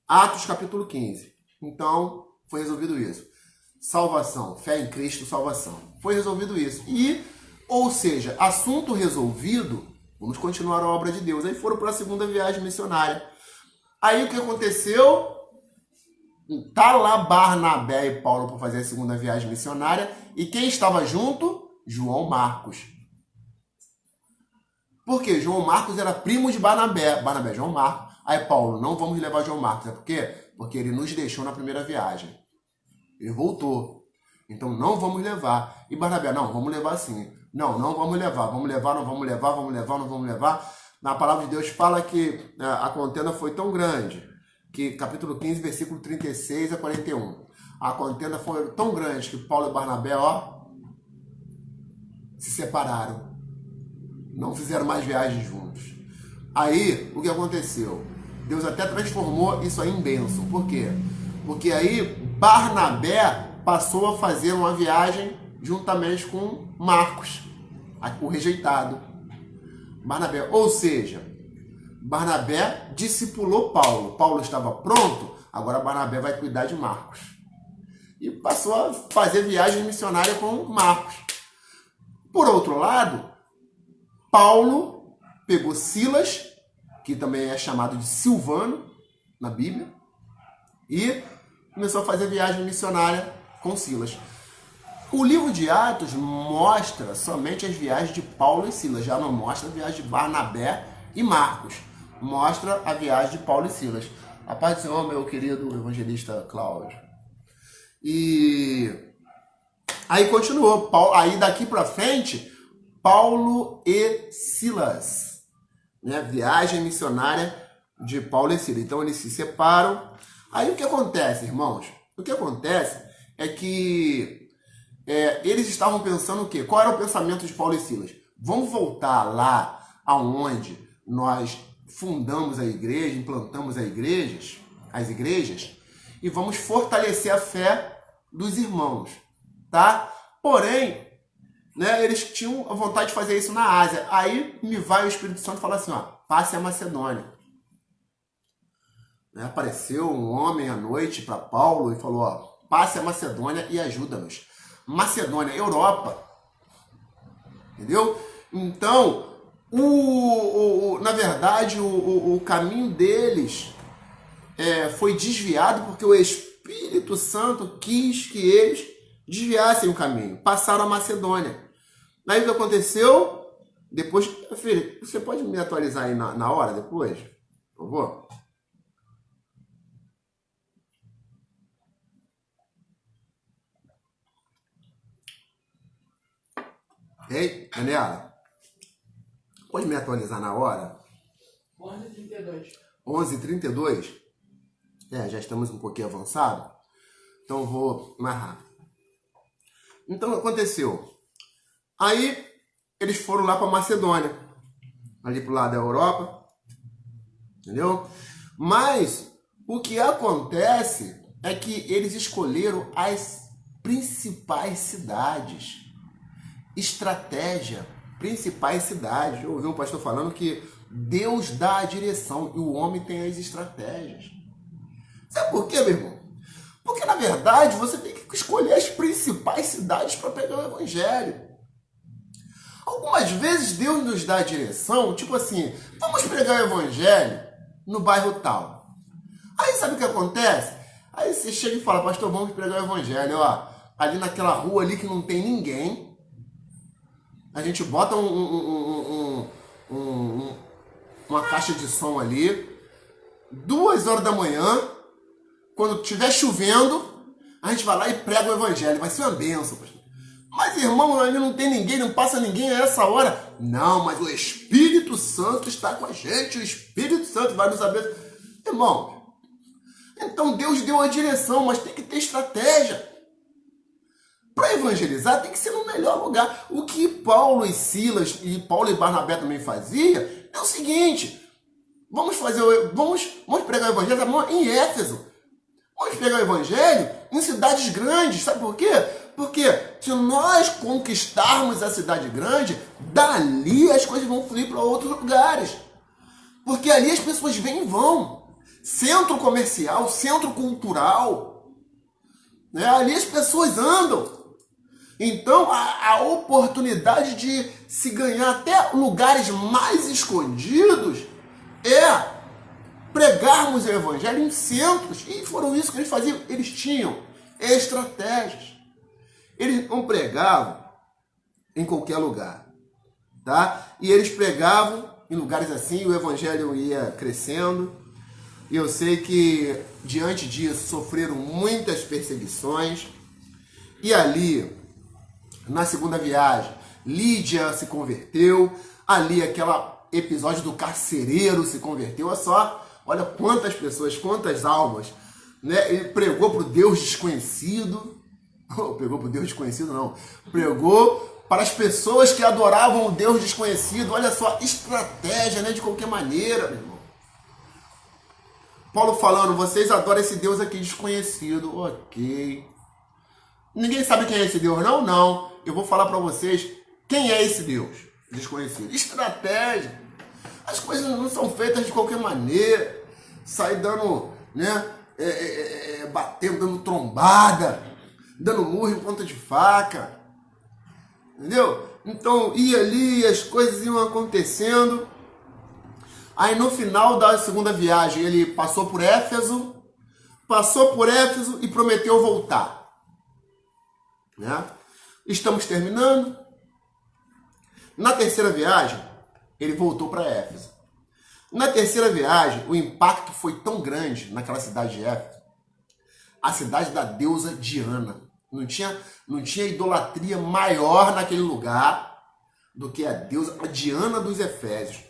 Atos capítulo 15. Então, foi resolvido isso. Salvação, fé em Cristo, salvação. Foi resolvido isso. Ou seja, assunto resolvido, vamos continuar a obra de Deus. Aí foram para a segunda viagem missionária. Aí o que aconteceu? Tá lá Barnabé e Paulo para fazer a segunda viagem missionária. E quem estava junto? João Marcos. Por quê? João Marcos era primo de Barnabé. Barnabé, João Marcos. Aí Paulo, não vamos levar João Marcos. É por quê? Porque ele nos deixou na primeira viagem. Ele voltou. Então não vamos levar. E Barnabé, não, vamos levar sim. Não vamos levar. Vamos levar, não vamos levar, vamos levar, não vamos levar. Na palavra de Deus fala que a contenda foi tão grande, que capítulo 15, versículo 36 a 41. A contenda foi tão grande que Paulo e Barnabé, se separaram. Não fizeram mais viagens juntos. Aí, o que aconteceu? Deus até transformou isso aí em bênção. Por quê? Porque aí Barnabé passou a fazer uma viagem juntamente com Marcos, o rejeitado. Barnabé, ou seja, Barnabé discipulou Paulo. Paulo estava pronto, agora Barnabé vai cuidar de Marcos. E passou a fazer viagem missionária com Marcos. Por outro lado, Paulo pegou Silas, que também é chamado de Silvano na Bíblia, e começou a fazer viagem missionária com Silas. O livro de Atos mostra somente as viagens de Paulo e Silas, já não mostra a viagem de Barnabé e Marcos. Mostra a viagem de Paulo e Silas. A paz do Senhor, meu querido evangelista Cláudio. E aí continuou. Aí daqui para frente, Paulo e Silas. Né? Viagem missionária de Paulo e Silas. Então eles se separam. Aí o que acontece, irmãos? O que acontece é que eles estavam pensando o quê? Qual era o pensamento de Paulo e Silas? Vamos voltar lá aonde nós fundamos a igreja, implantamos as igrejas, e vamos fortalecer a fé dos irmãos, tá? Porém, né, eles tinham a vontade de fazer isso na Ásia. Aí me vai o Espírito Santo e fala assim, passe a Macedônia. Apareceu um homem à noite para Paulo e falou, passe a Macedônia e ajuda-nos. Macedônia, Europa. Entendeu? Então, na verdade, o caminho deles foi desviado porque o Espírito Santo quis que eles desviassem o caminho. Passaram a Macedônia. Aí o que aconteceu? Depois, filho, você pode me atualizar aí na hora depois? Por favor? Ei, Daniela. Pode me atualizar na hora? 11h32. 11h32? Já estamos um pouquinho avançado. Então eu vou mais rápido. Então aconteceu. Aí eles foram lá para Macedônia. Ali pro lado da Europa. Entendeu? Mas o que acontece é que eles escolheram as principais cidades. Estratégia. Principais cidades. Eu ouvi um pastor falando que Deus dá a direção e o homem tem as estratégias. Sabe por quê, meu irmão? Porque, na verdade, você tem que escolher as principais cidades para pregar o evangelho. Algumas vezes Deus nos dá a direção, tipo assim, vamos pregar o evangelho no bairro tal. Aí sabe o que acontece? Aí você chega e fala, pastor, vamos pregar o evangelho, ó, ali naquela rua ali que não tem ninguém, a gente bota uma caixa de som ali, 2 horas da manhã, quando estiver chovendo, a gente vai lá e prega o evangelho, vai ser uma bênção, pastor. Mas, irmão, ali não tem ninguém, não passa ninguém a essa hora. Não, mas o Espírito Santo está com a gente, o Espírito Santo vai nos abençoar. Irmão, então Deus deu a direção, mas tem que ter estratégia. Para evangelizar tem que ser no melhor lugar. O que Paulo e Silas, e Paulo e Barnabé também fazia, é o seguinte, vamos pregar o evangelho em Éfeso. Vamos pregar o evangelho em cidades grandes, sabe por quê? Porque se nós conquistarmos a cidade grande, dali as coisas vão fluir para outros lugares. Porque ali as pessoas vêm e vão. Centro comercial, centro cultural. Né? Ali as pessoas andam. Então a oportunidade de se ganhar até lugares mais escondidos é pregarmos o evangelho em centros. E foram isso que eles faziam. Eles tinham estratégias. Eles não pregavam em qualquer lugar, tá? E eles pregavam em lugares assim, o evangelho ia crescendo. E eu sei que, diante disso, sofreram muitas perseguições. E ali, na segunda viagem, Lídia se converteu. Ali, aquele episódio do carcereiro se converteu. Olha só, olha quantas pessoas, quantas almas, né? Ele pregou para o Deus desconhecido. Pregou para o Deus desconhecido, não. Pregou para as pessoas que adoravam o Deus desconhecido. Olha só, estratégia, né? De qualquer maneira, meu irmão. Paulo falando, vocês adoram esse Deus aqui desconhecido. Ok. Ninguém sabe quem é esse Deus, não? Não. Eu vou falar para vocês quem é esse Deus desconhecido. Estratégia. As coisas não são feitas de qualquer maneira. Sai dando, né? Batendo, dando trombada. Dando murro em ponta de faca. Entendeu? Então, ia ali, as coisas iam acontecendo. Aí, no final da segunda viagem, ele passou por Éfeso e prometeu voltar. Né? Estamos terminando. Na terceira viagem, ele voltou para Éfeso. Na terceira viagem, o impacto foi tão grande naquela cidade de Éfeso. A cidade da deusa Diana. Não tinha idolatria maior naquele lugar do que a deusa, a Diana dos Efésios.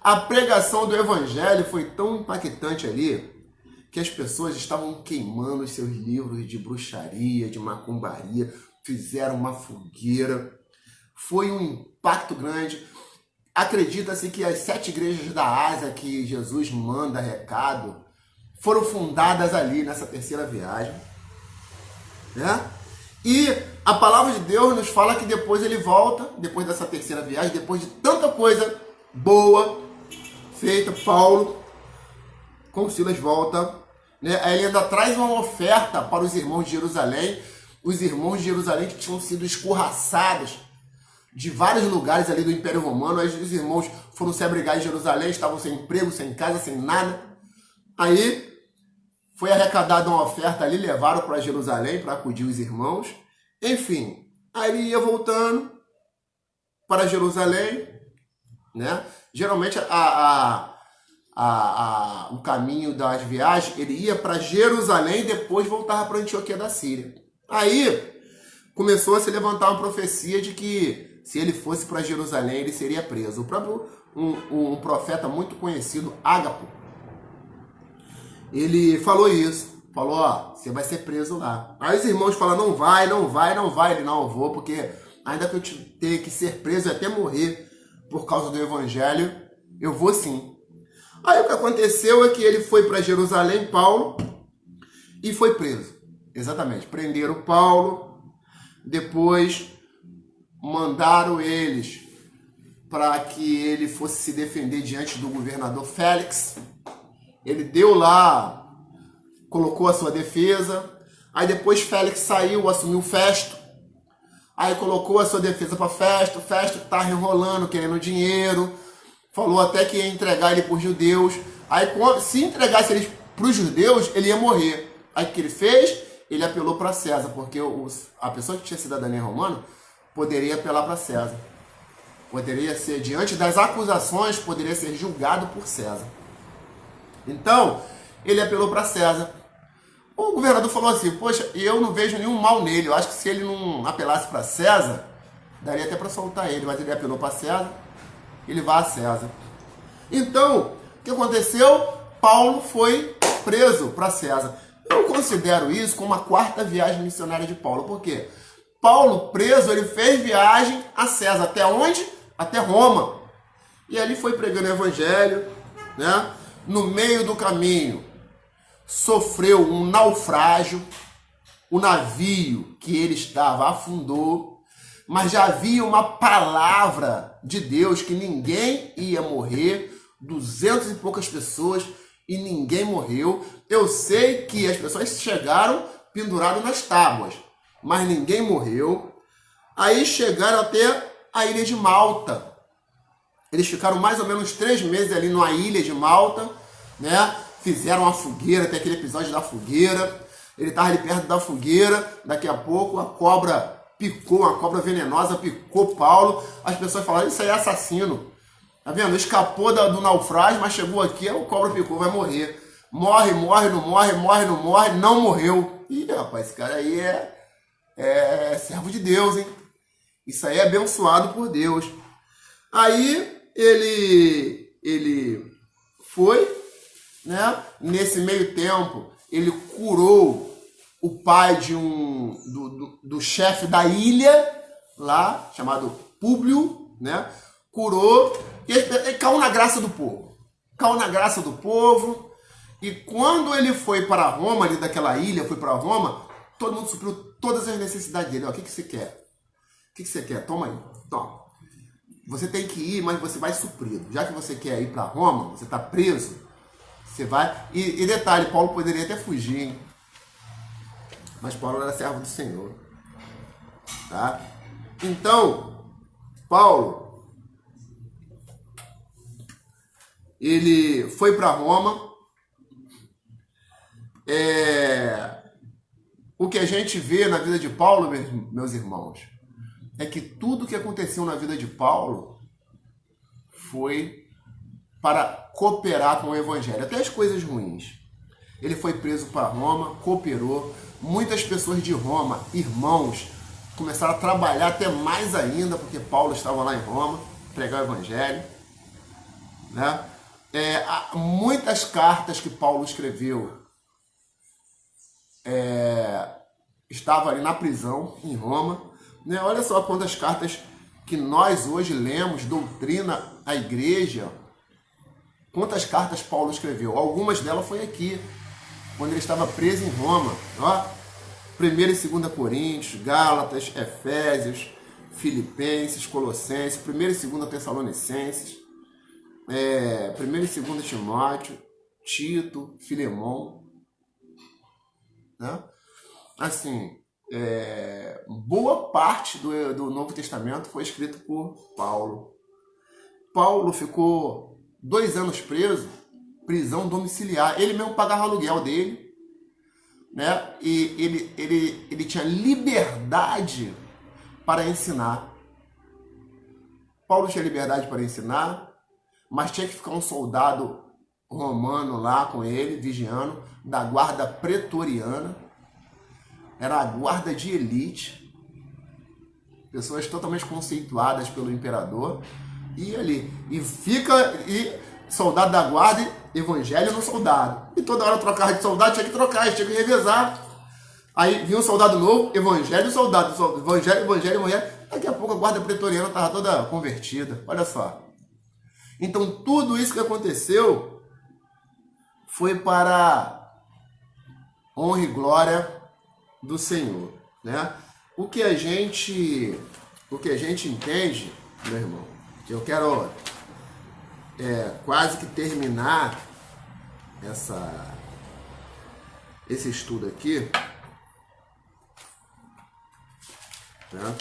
A pregação do evangelho foi tão impactante ali que as pessoas estavam queimando os seus livros de bruxaria, de macumbaria, fizeram uma fogueira. Foi um impacto grande. Acredita-se que as 7 igrejas da Ásia que Jesus manda recado foram fundadas ali nessa terceira viagem. Né? E a palavra de Deus nos fala que depois ele volta, depois dessa terceira viagem, depois de tanta coisa boa feita, Paulo com Silas volta, né? Aí ele ainda traz uma oferta para os irmãos de Jerusalém, que tinham sido escorraçados de vários lugares ali do Império Romano. Aí os irmãos foram se abrigar em Jerusalém, estavam sem emprego, sem casa, sem nada. Aí foi arrecadada uma oferta ali, levaram para Jerusalém para acudir os irmãos. Enfim, aí ele ia voltando para Jerusalém, né? Geralmente o caminho das viagens, ele ia para Jerusalém e depois voltava para Antioquia da Síria. Aí começou a se levantar uma profecia de que se ele fosse para Jerusalém, ele seria preso. O próprio um profeta muito conhecido, Ágapo, ele falou isso. Falou, ó, você vai ser preso lá. Aí os irmãos falam, não vai. Ele, não, eu vou, porque ainda que eu tenha que ser preso e até morrer por causa do evangelho, eu vou sim. Aí o que aconteceu é que ele foi para Jerusalém, Paulo, e foi preso. Exatamente, prenderam Paulo, depois mandaram eles para que ele fosse se defender diante do governador Félix. Ele deu lá, colocou a sua defesa, aí depois Félix saiu, assumiu Festo, aí colocou a sua defesa para Festo tá enrolando, querendo dinheiro, falou até que ia entregar ele para os judeus, aí se entregasse ele para os judeus, ele ia morrer. Aí o que ele fez? Ele apelou para César, porque a pessoa que tinha cidadania romana poderia apelar para César. Poderia ser, diante das acusações, poderia ser julgado por César. Então, ele apelou para César. O governador falou assim, poxa, eu não vejo nenhum mal nele, eu acho que se ele não apelasse para César, daria até para soltar ele, mas ele apelou para César, ele vai a César. Então, o que aconteceu? Paulo foi preso para César. Eu considero isso como a 4ª viagem missionária de Paulo, por quê? Paulo, preso, ele fez viagem a César, até onde? Até Roma. E ali foi pregando o evangelho, né? No meio do caminho, sofreu um naufrágio, o navio que ele estava afundou, mas já havia uma palavra de Deus que ninguém ia morrer, 200 e poucas pessoas, e ninguém morreu. Eu sei que as pessoas chegaram penduradas nas tábuas, mas ninguém morreu. Aí chegaram até a ilha de Malta. Eles ficaram mais ou menos 3 meses ali numa ilha de Malta, né? Fizeram uma fogueira, tem aquele episódio da fogueira. Ele estava ali perto da fogueira, daqui a pouco a cobra picou, uma cobra venenosa picou Paulo. As pessoas falaram, isso aí é assassino. Tá vendo? Escapou do naufrágio, mas chegou aqui, a cobra picou, vai morrer. Morre, não morreu. Ih, rapaz, esse cara aí é servo de Deus, hein? Isso aí é abençoado por Deus. Aí ele foi, né? Nesse meio tempo, ele curou o pai do chefe da ilha, lá, chamado Públio, né? Curou, e ele caiu na graça do povo. Caiu na graça do povo, e quando ele foi para Roma, ali daquela ilha, foi para Roma, todo mundo supriu todas as necessidades dele. Ó, o que você quer? O que você quer? Toma aí. Toma. Você tem que ir, mas você vai suprido. Já que você quer ir para Roma, você está preso, você vai... E detalhe, Paulo poderia até fugir, hein? Mas Paulo era servo do Senhor. Tá? Então, Paulo, ele foi para Roma. O que a gente vê na vida de Paulo, meus irmãos, é que tudo que aconteceu na vida de Paulo foi para cooperar com o evangelho, até as coisas ruins. Ele foi preso para Roma, cooperou. Muitas pessoas de Roma, irmãos, começaram a trabalhar até mais ainda, porque Paulo estava lá em Roma, pregar o evangelho, né? Muitas cartas que Paulo escreveu estava ali na prisão, em Roma, né? Olha só quantas cartas que nós hoje lemos, doutrina à igreja, quantas cartas Paulo escreveu. Algumas delas foi aqui, quando ele estava preso em Roma. Ó, 1 e 2 Coríntios, Gálatas, Efésios, Filipenses, Colossenses, 1 e 2 Tessalonicenses, 1 e 2 Timóteo, Tito, Filemão, né? Assim, boa parte do Novo Testamento foi escrito por Paulo. Paulo ficou 2 anos preso, prisão domiciliar. Ele mesmo pagava o aluguel dele, né? E ele tinha liberdade para ensinar. Paulo tinha liberdade para ensinar, mas tinha que ficar um soldado romano lá com ele, vigiando, da guarda pretoriana. Era a guarda de elite. pessoas totalmente conceituadas pelo imperador, e ali, soldado da guarda, evangelho no soldado. E toda hora trocava de soldado, tinha que trocar, tinha que revezar. Aí vinha um soldado novo, evangelho, soldado, evangelho, evangelho. Daqui a pouco a guarda pretoriana estava toda convertida. Olha só. Então tudo isso que aconteceu foi para honra e glória do Senhor, né? O que a gente entende, meu irmão, que eu quero quase que terminar esse estudo aqui, né?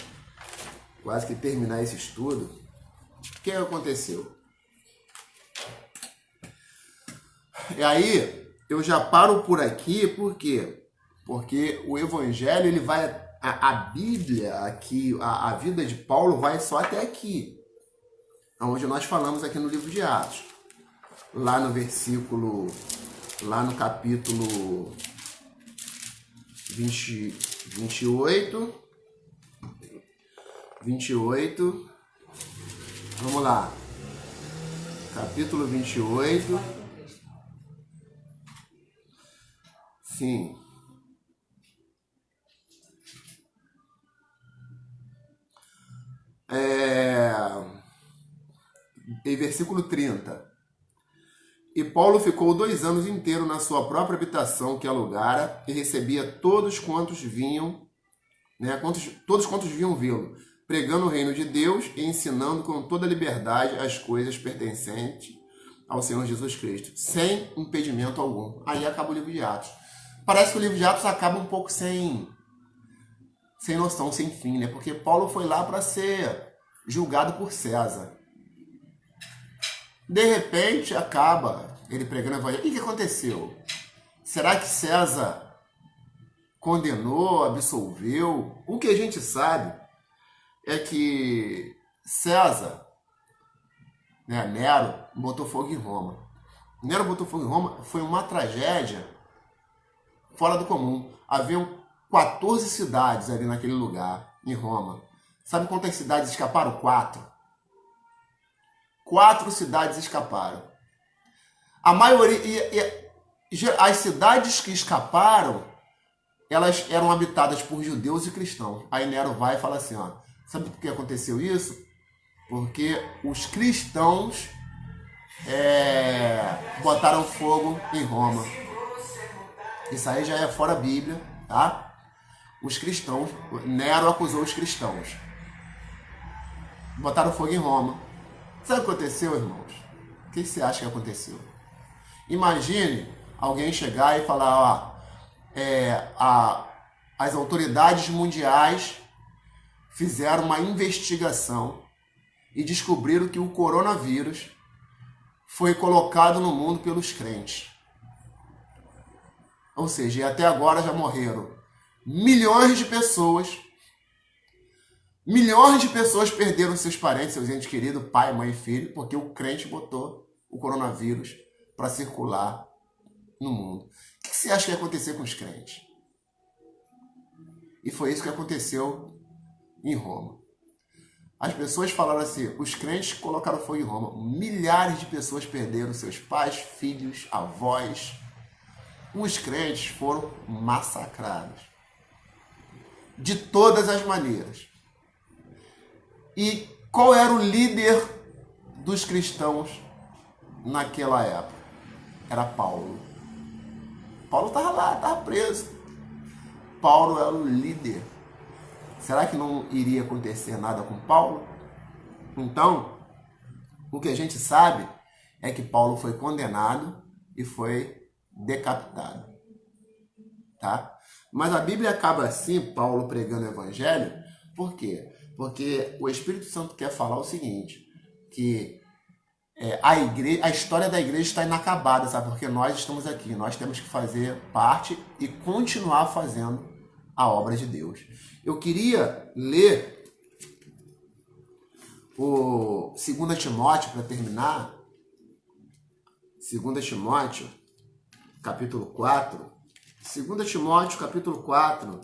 Quase que terminar esse estudo. O que aconteceu? E aí eu já paro por aqui, por quê? Porque o Evangelho, ele vai, a Bíblia aqui, a vida de Paulo vai só até aqui, onde nós falamos aqui no livro de Atos. Lá no capítulo 28, vamos lá, capítulo 28, sim, em versículo 30. E Paulo ficou 2 anos inteiros na sua própria habitação que alugara e recebia todos quantos vinham, né, todos quantos vinham vê-lo, pregando o reino de Deus e ensinando com toda liberdade as coisas pertencentes ao Senhor Jesus Cristo, sem impedimento algum. Aí acaba o livro de Atos. Parece que o livro de Atos acaba um pouco sem noção, sem fim, né? Porque Paulo foi lá para ser julgado por César. De repente, acaba ele pregando o evangelho. O que aconteceu? Será que César condenou, absolveu? O que a gente sabe é que César, né, Nero, botou fogo em Roma. Nero botou fogo em Roma, foi uma tragédia fora do comum. Haviam 14 cidades ali naquele lugar, em Roma. Sabe quantas cidades escaparam? 4. 4 cidades escaparam. A maioria, as cidades que escaparam, elas eram habitadas por judeus e cristãos. Aí Nero vai e fala assim, ó, sabe por que aconteceu isso? Porque os cristãos botaram fogo em Roma. Isso aí já é fora a Bíblia, tá? Os cristãos, Nero acusou os cristãos. Botaram fogo em Roma. Sabe o que aconteceu, irmãos? O que você acha que aconteceu? Imagine alguém chegar e falar, as autoridades mundiais fizeram uma investigação e descobriram que o coronavírus foi colocado no mundo pelos crentes. Ou seja, e até agora já morreram milhões de pessoas. Milhões de pessoas perderam seus parentes, seus entes queridos, pai, mãe e filho, porque o crente botou o coronavírus para circular no mundo. O que você acha que ia acontecer com os crentes? E foi isso que aconteceu em Roma. As pessoas falaram assim, os crentes colocaram fogo em Roma. Milhares de pessoas perderam seus pais, filhos, avós. Os crentes foram massacrados. De todas as maneiras. E qual era o líder dos cristãos naquela época? Era Paulo. Paulo estava lá, estava preso. Paulo era o líder. Será que não iria acontecer nada com Paulo? Então, o que a gente sabe é que Paulo foi condenado e foi decapitado. Tá? Mas a Bíblia acaba assim, Paulo pregando o evangelho, por quê? Porque o Espírito Santo quer falar o seguinte, que a história da igreja está inacabada, sabe? Porque nós estamos aqui, nós temos que fazer parte e continuar fazendo a obra de Deus. Eu queria ler o 2 Timóteo para terminar. 2 Timóteo, capítulo 4. 2 Timóteo, capítulo 4.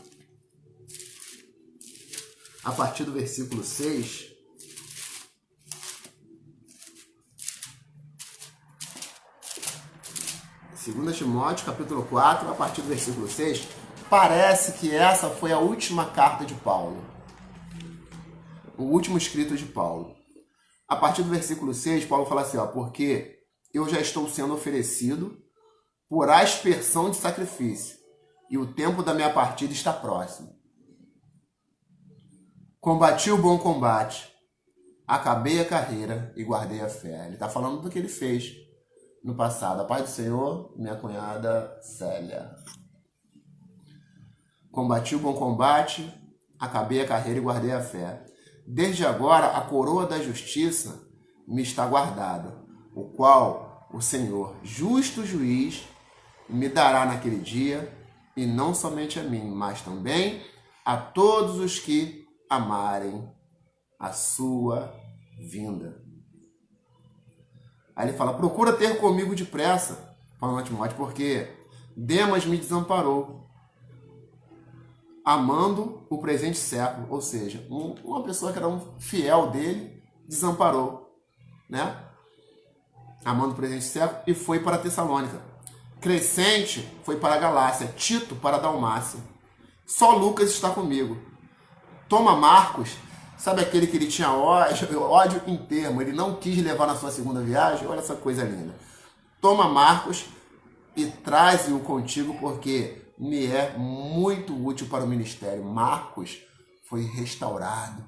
a partir do versículo 6. Segunda Timóteo, capítulo 4, a partir do versículo 6, parece que essa foi a última carta de Paulo. O último escrito de Paulo. A partir do versículo 6, Paulo fala assim, porque eu já estou sendo oferecido por aspersão de sacrifício, e o tempo da minha partida está próximo. Combati o bom combate, acabei a carreira e guardei a fé. Ele está falando do que ele fez no passado. A paz do Senhor, minha cunhada Célia. Combati o bom combate, acabei a carreira e guardei a fé. Desde agora a coroa da justiça me está guardada, o qual o Senhor, justo juiz, me dará naquele dia, e não somente a mim, mas também a todos os que amarem a sua vinda. Aí ele fala, procura ter comigo depressa, falando a Timóteo, porque Demas me desamparou, amando o presente século. Ou seja, uma pessoa que era um fiel dele, desamparou, né? Amando o presente século, e foi para Tessalônica. Crescente foi para a Galácia, Tito para a Dalmácia. Só Lucas está comigo. Toma Marcos, sabe aquele que ele tinha ódio em termo, ele não quis levar na sua segunda viagem? Olha essa coisa linda. Toma Marcos e traze-o contigo, porque me é muito útil para o ministério. Marcos foi restaurado.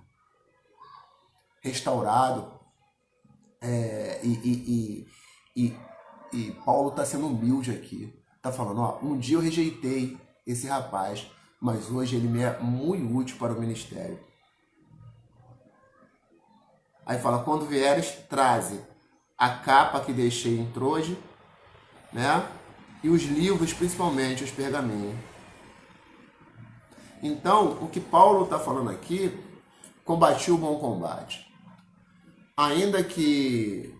E Paulo está sendo humilde aqui. Está falando, um dia eu rejeitei esse rapaz, mas hoje ele me é muito útil para o ministério. Aí fala, quando vieres, traze a capa que deixei em Troje, né? E os livros, principalmente os pergaminhos. Então, o que Paulo está falando aqui, combati o bom combate. Ainda que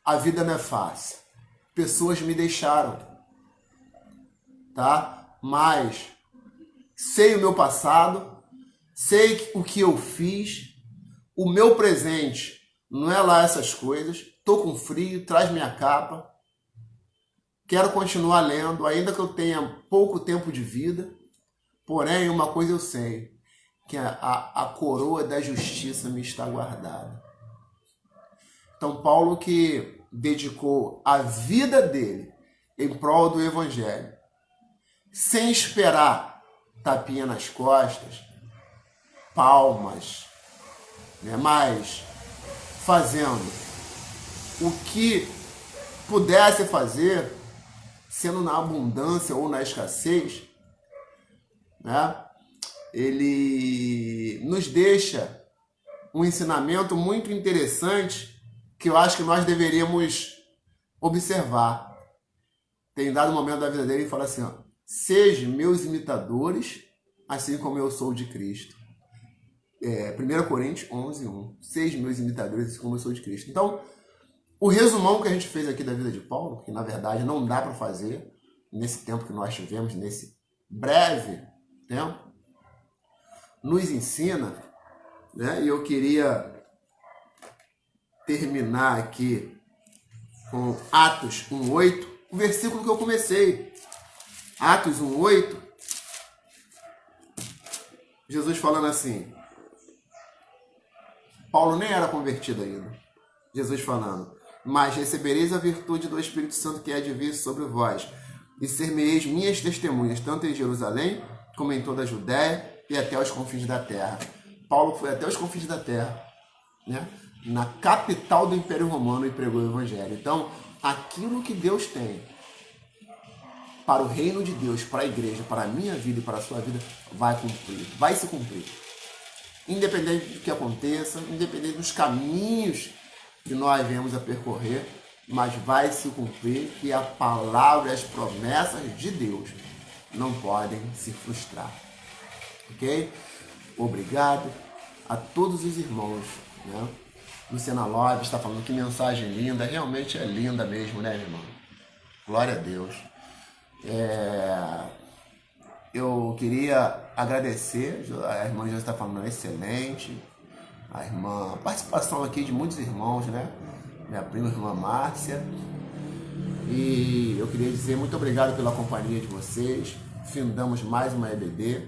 a vida não é fácil. Pessoas me deixaram, tá? Mas sei o meu passado, sei o que eu fiz, o meu presente não é lá essas coisas. Tô com frio, traz minha capa. Quero continuar lendo, ainda que eu tenha pouco tempo de vida. Porém, uma coisa eu sei, que a coroa da justiça me está guardada. Então, Paulo, que dedicou a vida dele em prol do evangelho, sem esperar tapinha nas costas, palmas, né? Mas fazendo o que pudesse fazer, sendo na abundância ou na escassez, né? Ele nos deixa um ensinamento muito interessante que eu acho que nós deveríamos observar. Tem dado um momento da vida dele e fala assim, sejam meus imitadores, assim como eu sou de Cristo. 1 Coríntios 11:1. Sejam meus imitadores, assim como eu sou de Cristo. Então, o resumão que a gente fez aqui da vida de Paulo, que na verdade não dá para fazer nesse tempo que nós tivemos, nesse breve tempo, nos ensina, né? E eu queria terminar aqui com Atos 1:8, o versículo que eu comecei. Atos 1:8, Jesus falando assim, Paulo nem era convertido ainda. Jesus falando, mas recebereis a virtude do Espírito Santo que há de vir sobre vós, e ser-me-eis minhas testemunhas, tanto em Jerusalém, como em toda a Judéia, e até os confins da terra. Paulo foi até os confins da terra, né? Na capital do Império Romano, e pregou o Evangelho. Então, aquilo que Deus tem para o reino de Deus, para a igreja, para a minha vida e para a sua vida, vai cumprir, vai se cumprir. Independente do que aconteça, independente dos caminhos que nós vemos a percorrer, mas vai se cumprir, que a palavra e as promessas de Deus não podem se frustrar. Ok? Obrigado a todos os irmãos, né? Luciana Lopes está falando que mensagem linda, realmente é linda mesmo, né, irmão? Glória a Deus. eu queria agradecer, a irmã já está falando excelente, a participação aqui de muitos irmãos, né? Minha prima, irmã Márcia. E eu queria dizer muito obrigado pela companhia de vocês. Findamos mais uma EBD.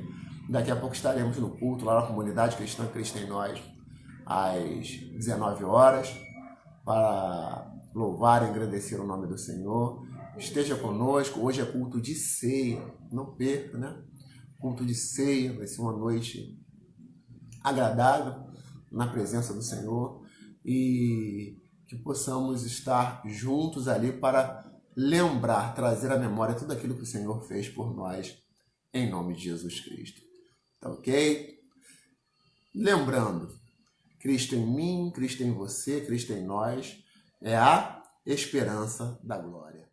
Daqui a pouco estaremos no culto lá na comunidade cristã Cristo em Nós, às 19 horas, para louvar e agradecer o nome do Senhor. Esteja conosco. Hoje é culto de ceia. Não perca, né? Culto de ceia. Vai ser uma noite agradável na presença do Senhor. E que possamos estar juntos ali para lembrar, trazer à memória tudo aquilo que o Senhor fez por nós, em nome de Jesus Cristo. Tá ok? Lembrando, Cristo em mim, Cristo em você, Cristo em nós, é a esperança da glória.